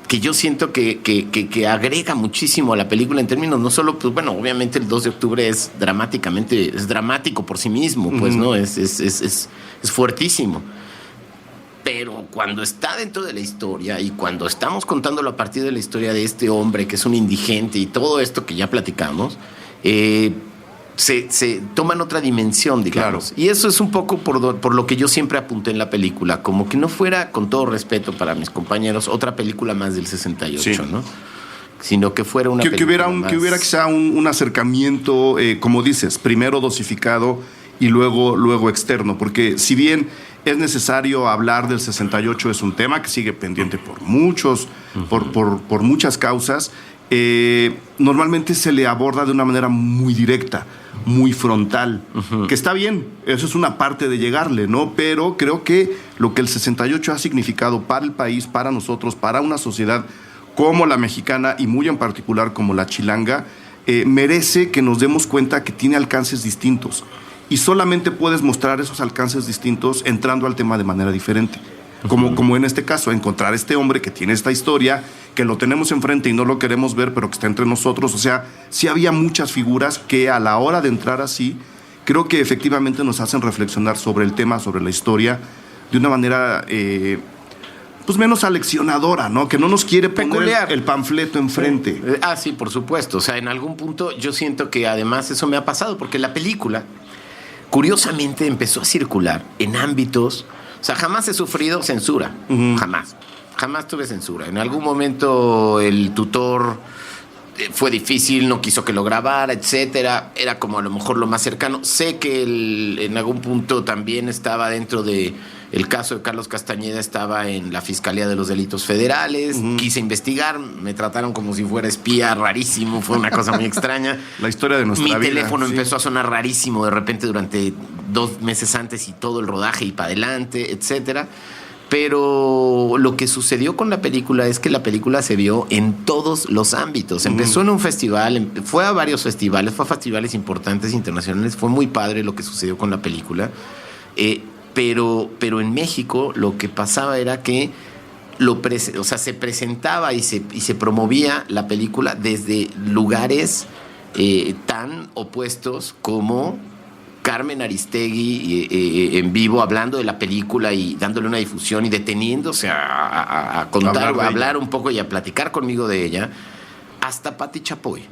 D: que yo siento que agrega muchísimo a la película en términos, no solo, pues bueno, obviamente el 2 de octubre es dramático por sí mismo, pues, ¿no? Es fuertísimo. Pero cuando está dentro de la historia y cuando estamos contándolo a partir de la historia de este hombre que es un indigente y todo esto que ya platicamos, se toman otra dimensión, digamos. Claro. Y eso es un poco por lo que yo siempre apunté en la película, como que no fuera, con todo respeto para mis compañeros, otra película más del 68, sí, ¿no? Sino que fuera una película más...
C: Que hubiera quizá un acercamiento, como dices, primero dosificado y luego externo, porque si bien es necesario hablar del 68, es un tema que sigue pendiente por muchos, por muchas causas, normalmente se le aborda de una manera muy directa, muy frontal, que está bien, eso es una parte de llegarle, ¿no? Pero creo que lo que el 68 ha significado para el país, para nosotros, para una sociedad como la mexicana y muy en particular como la chilanga, merece que nos demos cuenta que tiene alcances distintos. Y solamente puedes mostrar esos alcances distintos entrando al tema de manera diferente. Como en este caso, encontrar este hombre que tiene esta historia, que lo tenemos enfrente y no lo queremos ver, pero que está entre nosotros. O sea, sí había muchas figuras que a la hora de entrar así, creo que efectivamente nos hacen reflexionar sobre el tema, sobre la historia, de una manera pues menos aleccionadora, ¿no? Que no nos quiere poner el panfleto enfrente.
D: Sí, por supuesto. O sea, en algún punto yo siento que además eso me ha pasado, porque la película, curiosamente, empezó a circular en ámbitos... O sea, jamás he sufrido censura, jamás tuve censura. En algún momento el tutor fue difícil, no quiso que lo grabara, etcétera. Era como a lo mejor lo más cercano. Sé que en algún punto también estaba dentro de el caso de Carlos Castañeda, estaba en la Fiscalía de los Delitos Federales. Quise investigar, me trataron como si fuera espía, rarísimo, fue una cosa muy extraña.
C: La historia de nuestra vida.
D: Mi teléfono empezó a sonar rarísimo de repente durante 2 meses antes y todo el rodaje y para adelante, etcétera. Pero lo que sucedió con la película es que la película se vio en todos los ámbitos. Empezó en un festival, fue a varios festivales, fue a festivales importantes internacionales. Fue muy padre lo que sucedió con la película. Pero en México lo que pasaba era que se presentaba y se promovía la película desde lugares tan opuestos como Carmen Aristegui en vivo hablando de la película y dándole una difusión y deteniéndose a contar, a hablar un poco y a platicar conmigo de ella, hasta Pati Chapoy,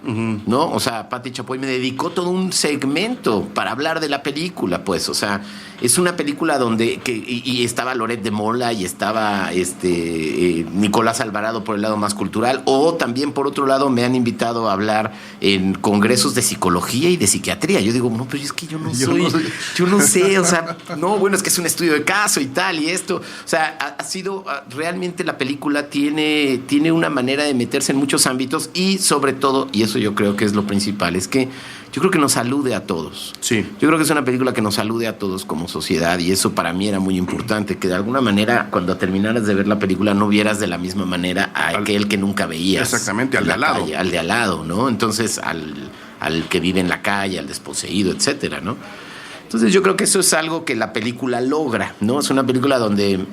D: ¿no? O sea, Pati Chapoy me dedicó todo un segmento para hablar de la película, pues, o sea, es una película donde y estaba Loret de Mola y estaba Nicolás Alvarado por el lado más cultural, o también por otro lado me han invitado a hablar en congresos de psicología y de psiquiatría. Yo digo, no, pero es que yo no sé, o sea, no, bueno, es que es un estudio de caso y tal y esto, o sea, ha sido realmente la película tiene una manera de meterse en muchos ámbitos y sobre todo, y eso yo creo que es lo principal, es que yo creo que nos alude a todos.
C: Sí.
D: Yo creo que es una película que nos alude a todos como sociedad y eso para mí era muy importante, que de alguna manera cuando terminaras de ver la película no vieras de la misma manera a aquel que nunca veías.
C: Exactamente, al de al lado.
D: Al de al lado, ¿no? Entonces al que vive en la calle, al desposeído, etcétera, ¿no? Entonces yo creo que eso es algo que la película logra, ¿no? Es una película donde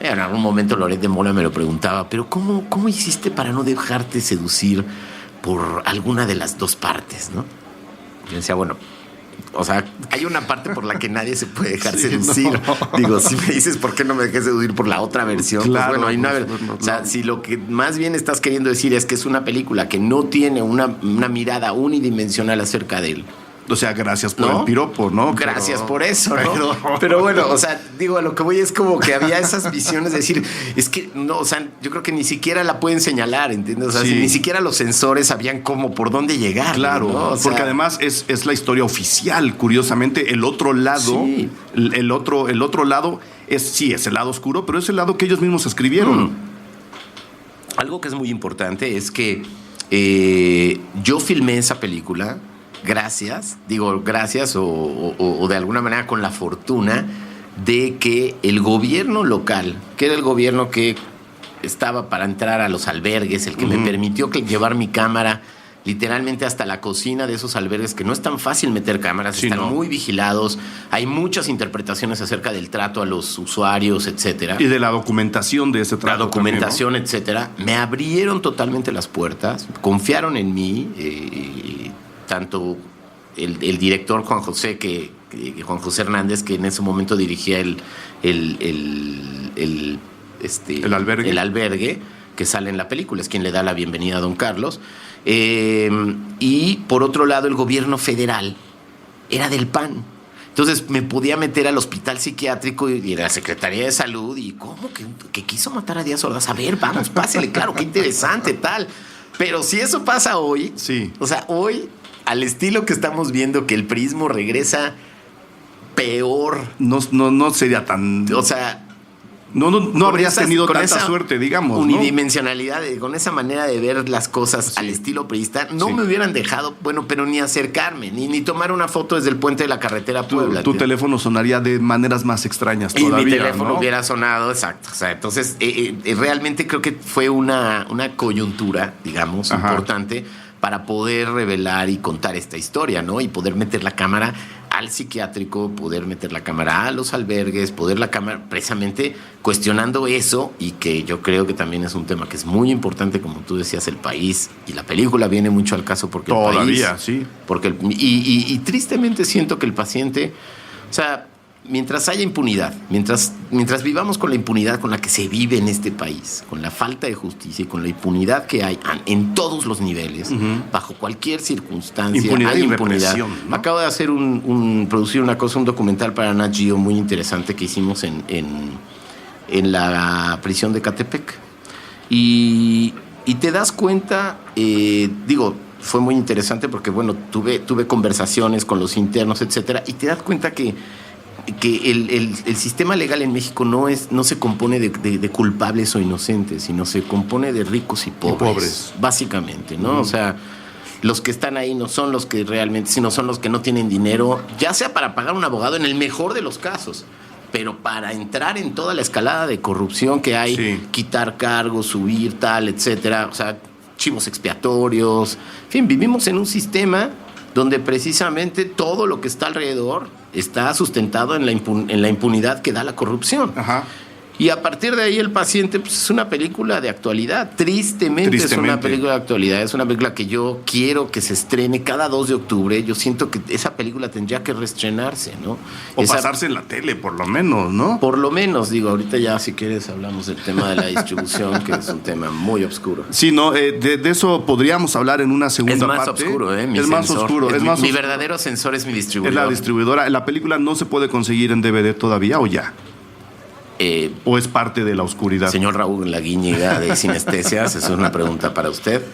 D: en algún momento Loret de Mola me lo preguntaba, pero ¿cómo hiciste para no dejarte seducir por alguna de las dos partes, ¿no? Yo decía, bueno, o sea, hay una parte por la que nadie se puede dejar seducir. No. Digo, si me dices por qué no me dejé seducir por la otra versión, claro, pues bueno, hay una... O sea, si lo que más bien estás queriendo decir es que es una película que no tiene una mirada unidimensional acerca de él.
C: O sea, gracias por el piropo, ¿no?
D: Gracias por eso, ¿no? Pero bueno, o sea, digo, a lo que voy es como que había esas visiones de decir, es que no, o sea, yo creo que ni siquiera la pueden señalar, ¿entiendes? O sea, ni siquiera los censores sabían por dónde llegar.
C: Claro, ¿no? O sea, porque además es la historia oficial, curiosamente, el otro lado, el otro lado es el lado oscuro, pero es el lado que ellos mismos escribieron.
D: Algo que es muy importante es que yo filmé esa película gracias o de alguna manera con la fortuna de que el gobierno local, que era el gobierno que estaba para entrar a los albergues, el que me permitió llevar mi cámara literalmente hasta la cocina de esos albergues, que no es tan fácil meter cámaras,
C: Sí,
D: están
C: no.
D: muy vigilados, hay muchas interpretaciones acerca del trato a los usuarios, etcétera.
C: Y de la documentación de ese
D: La
C: trato.
D: documentación, etcétera. Me abrieron totalmente las puertas, confiaron en mí, tanto el director Juan José Hernández, que en ese momento dirigía el albergue que sale en la película, es quien le da la bienvenida a don Carlos. Y por otro lado, el gobierno federal era del PAN. Entonces me podía meter al hospital psiquiátrico y a la Secretaría de Salud y ¿cómo que quiso matar a Díaz Ordaz? A ver, vamos, pásele, claro, qué interesante, tal. Pero si eso pasa hoy,
C: Sí.
D: o sea, hoy, al estilo que estamos viendo que el priismo regresa peor,
C: No sería tan...
D: o sea...
C: No habrías tenido
D: con
C: tanta
D: esa
C: suerte, digamos, ¿no?
D: unidimensionalidad, con esa manera de ver las cosas al estilo priista, no
C: Sí.
D: me hubieran dejado, pero ni acercarme, ni tomar una foto desde el puente de la carretera Puebla.
C: Tu teléfono sonaría de maneras más extrañas
D: Y
C: todavía,
D: mi teléfono
C: ¿no?
D: hubiera sonado, exacto. O sea, entonces, realmente creo que fue una coyuntura, digamos,
C: Ajá.
D: importante para poder revelar y contar esta historia, ¿no? Y poder meter la cámara al psiquiátrico, poder meter la cámara a los albergues, poder la cámara precisamente cuestionando eso, y que yo creo que también es un tema que es muy importante, como tú decías, el país, y la película viene mucho al caso porque
C: Todavía,
D: el país...
C: sí.
D: Porque y tristemente siento que el paciente, o sea, mientras haya impunidad, mientras vivamos con la impunidad con la que se vive en este país, con la falta de justicia y con la impunidad que hay en todos los niveles, bajo cualquier circunstancia,
C: Impunidad
D: hay
C: y
D: impunidad.
C: represión, ¿no?
D: Acabo de hacer producir un documental para Nat Geo muy interesante que hicimos en la prisión de Catepec. Y te das cuenta, fue muy interesante porque, bueno, tuve conversaciones con los internos, etcétera, y te das cuenta que el sistema legal en México no se compone de culpables o inocentes, sino se compone de ricos y pobres. Básicamente, ¿no? O sea, los que están ahí no son los que realmente, sino son los que no tienen dinero, ya sea para pagar un abogado en el mejor de los casos, pero para entrar en toda la escalada de corrupción que hay,
C: Sí.
D: quitar cargos, subir, tal, etcétera, o sea, chivos expiatorios, en fin, vivimos en un sistema donde precisamente todo lo que está alrededor está sustentado en la impunidad que da la corrupción.
C: Ajá.
D: Y a partir de ahí el paciente, pues, es una película de actualidad. Tristemente es una película de actualidad. Es una película que yo quiero que se estrene cada 2 de octubre. Yo siento que esa película tendría que reestrenarse, ¿no?
C: O pasarse en la tele, por lo menos, ¿no?
D: Por lo menos, ahorita ya si quieres hablamos del tema de la distribución, que es un tema muy oscuro.
C: Sí, no, de eso podríamos hablar en una segunda
D: Es más
C: parte.
D: oscuro,
C: Es más oscuro. Es más
D: mi
C: oscuro.
D: verdadero sensor es mi
C: Es
D: distribuidor.
C: la distribuidora. ¿La película no se puede conseguir en DVD todavía o ya? ¿O es parte de la oscuridad?
D: Señor Raúl Laguíñiga de Sinestesias, esa es una pregunta para usted.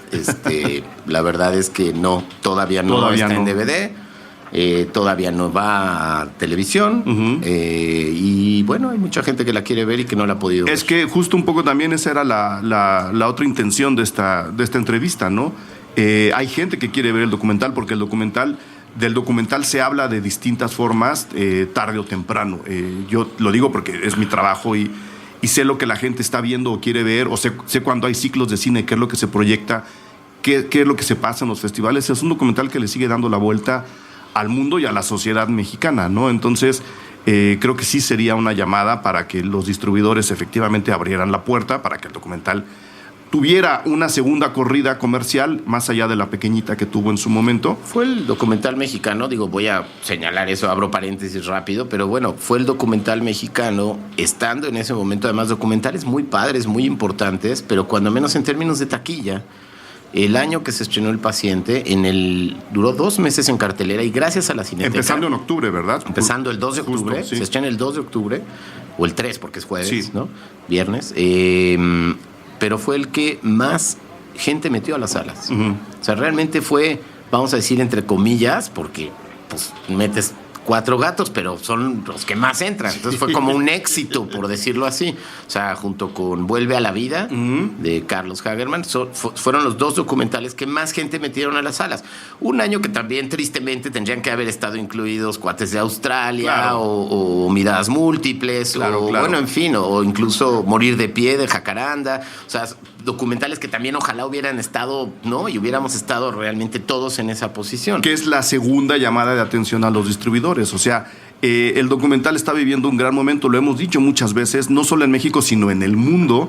D: La verdad es que no, todavía no está en DVD, todavía no va a televisión, y bueno, hay mucha gente que la quiere ver y que no la ha podido ver.
C: Es que justo un poco también esa era la otra intención de esta entrevista, ¿no? Hay gente que quiere ver el documental porque del documental se habla de distintas formas, tarde o temprano. Yo lo digo porque es mi trabajo y sé lo que la gente está viendo o quiere ver, o sé cuando hay ciclos de cine, qué es lo que se proyecta, qué es lo que se pasa en los festivales. Es un documental que le sigue dando la vuelta al mundo y a la sociedad mexicana, ¿no? Entonces, creo que sí sería una llamada para que los distribuidores efectivamente abrieran la puerta para que el documental tuviera una segunda corrida comercial más allá de la pequeñita que tuvo en su momento.
D: Fue el documental mexicano, voy a señalar eso, abro paréntesis rápido, pero bueno, fue el documental mexicano, estando en ese momento, además, documentales muy padres, muy importantes, pero cuando menos en términos de taquilla. El año que se estrenó El Paciente, duró 2 meses en cartelera, y gracias a la Cineteca.
C: Empezando en octubre, ¿verdad?
D: Empezando el 2 de octubre,
C: Justo, sí.
D: Se estrena el 2 de octubre, o el 3 porque es jueves,
C: Sí.
D: ¿no? Viernes. Pero fue el que más gente metió a las salas. O sea, realmente fue, vamos a decir, entre comillas, porque pues metes 4 gatos, pero son los que más entran. Entonces fue como un éxito, por decirlo así. O sea, junto con Vuelve a la Vida, de Carlos Hagerman, fueron los 2 documentales que más gente metieron a las salas. Un año que también, tristemente, tendrían que haber estado incluidos Cuates de Australia,
C: Claro.
D: o Miradas Múltiples,
C: Claro.
D: bueno, en fin, o incluso Morir de Pie de Jacaranda. O sea, documentales que también ojalá hubieran estado, ¿no? Y hubiéramos estado realmente todos en esa posición.
C: Que es la segunda llamada de atención a los distribuidores. O sea, el documental está viviendo un gran momento, lo hemos dicho muchas veces, no solo en México, sino en el mundo.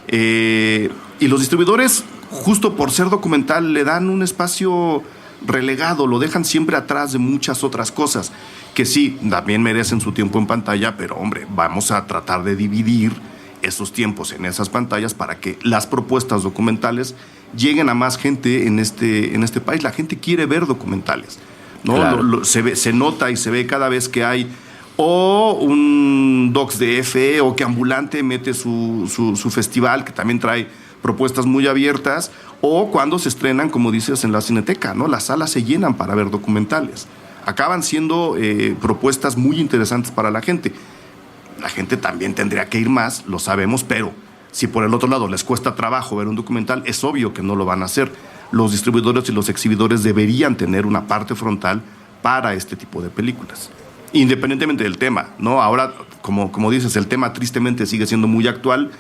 C: Y los distribuidores, justo por ser documental, le dan un espacio relegado, lo dejan siempre atrás de muchas otras cosas, que sí, también merecen su tiempo en pantalla, pero hombre, vamos a tratar de dividir esos tiempos en esas pantallas para que las propuestas documentales lleguen a más gente en este país. La gente quiere ver documentales, ¿no?
D: Claro.
C: Se nota y se ve cada vez que hay o un Docs DF o que Ambulante mete su festival, que también trae propuestas muy abiertas, o cuando se estrenan, como dices, en la Cineteca, ¿no? Las salas se llenan para ver documentales. Acaban siendo propuestas muy interesantes para la gente. La gente también tendría que ir más, lo sabemos, pero si por el otro lado les cuesta trabajo ver un documental, es obvio que no lo van a hacer. Los distribuidores y los exhibidores deberían tener una parte frontal para este tipo de películas, independientemente del tema, ¿no? Ahora, como dices, el tema tristemente sigue siendo muy actual.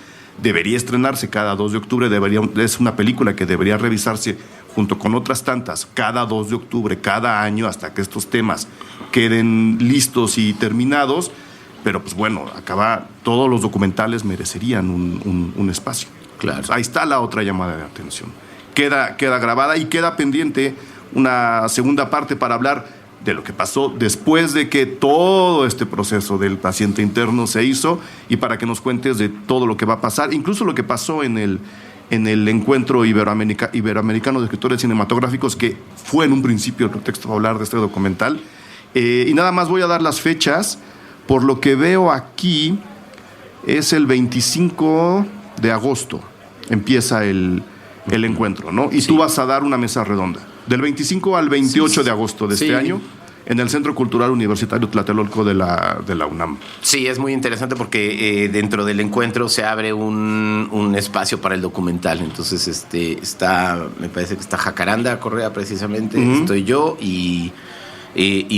C: Debería estrenarse cada 2 de octubre, es una película que debería revisarse junto con otras tantas cada 2 de octubre, cada año, hasta que estos temas queden listos y terminados. Pero pues bueno, todos los documentales merecerían un espacio.
D: Claro.
C: Pues ahí está la otra llamada de atención. Queda grabada y queda pendiente una segunda parte para hablar de lo que pasó después de que todo este proceso del paciente interno se hizo, y para que nos cuentes de todo lo que va a pasar, incluso lo que pasó en el encuentro iberoamericano de escritores cinematográficos, que fue en un principio el pretexto para hablar de este documental. Y nada más voy a dar las fechas. Por lo que veo aquí, es el 25 de agosto empieza el encuentro, ¿no? Y sí, tú vas a dar una mesa redonda del 25 al 28 de agosto de este año en el Centro Cultural Universitario Tlatelolco de la UNAM.
D: Sí, es muy interesante porque dentro del encuentro se abre un espacio para el documental. Entonces, me parece que está Jacaranda Correa precisamente, estoy yo y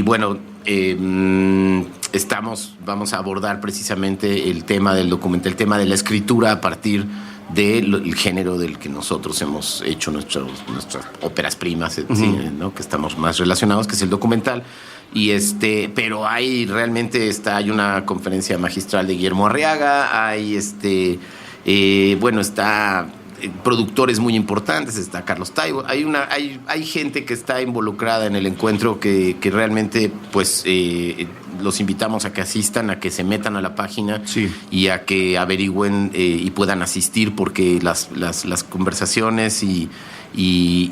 D: bueno, vamos a abordar precisamente el tema del documental, el tema de la escritura a partir del género del que nosotros hemos hecho nuestras óperas primas, ¿no? Que estamos más relacionados, que es el documental. Pero hay una conferencia magistral de Guillermo Arriaga, hay está productores muy importantes, está Carlos Taibo, hay gente que está involucrada en el encuentro que realmente pues los invitamos a que asistan, a que se metan a la página y a que averigüen y puedan asistir, porque las conversaciones y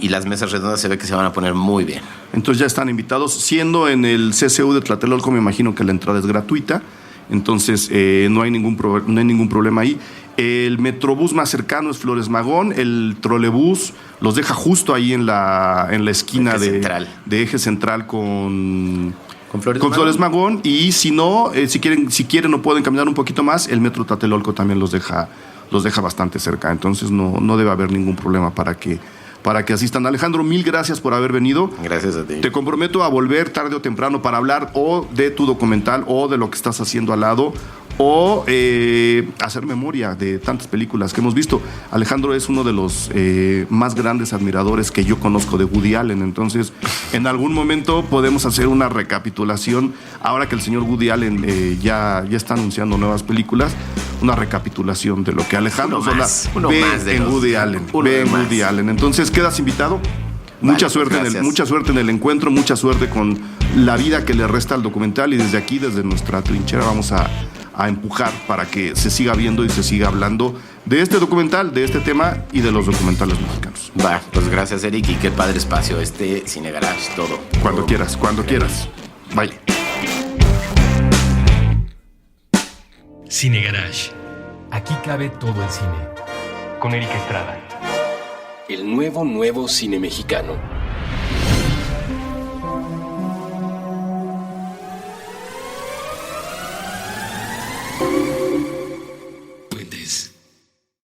D: las mesas redondas se ve que se van a poner muy bien.
C: Entonces ya están invitados, siendo en el CCU de Tlatelolco, me imagino que la entrada es gratuita, entonces no hay ningún problema ahí. El metrobús más cercano es Flores Magón, el trolebús los deja justo ahí en la esquina de Eje Central con Flores Magón, y si no, si quieren o pueden caminar un poquito más, el metro Tlatelolco también los deja bastante cerca, entonces no debe haber ningún problema para que asistan. Alejandro, mil gracias por haber venido.
D: Gracias a ti.
C: Te comprometo a volver tarde o temprano para hablar o de tu documental o de lo que estás haciendo al lado, o hacer memoria de tantas películas que hemos visto. Alejandro es uno de los más grandes admiradores que yo conozco de Woody Allen, entonces en algún momento podemos hacer una recapitulación, ahora que el señor Woody Allen ya está anunciando nuevas películas, una recapitulación de lo que Alejandro ve en Woody Allen. Entonces quedas invitado. Mucha suerte en el encuentro, mucha suerte con la vida que le resta al documental, y desde aquí, desde nuestra trinchera, vamos a empujar para que se siga viendo y se siga hablando de este documental, de este tema y de los documentales mexicanos.
D: Pues gracias, Eric, y qué padre espacio Cine Garage, todo.
C: Cuando quieras. Bye.
A: Cine Garage. Aquí cabe todo el cine. Con Eric Estrada.
B: El nuevo cine mexicano.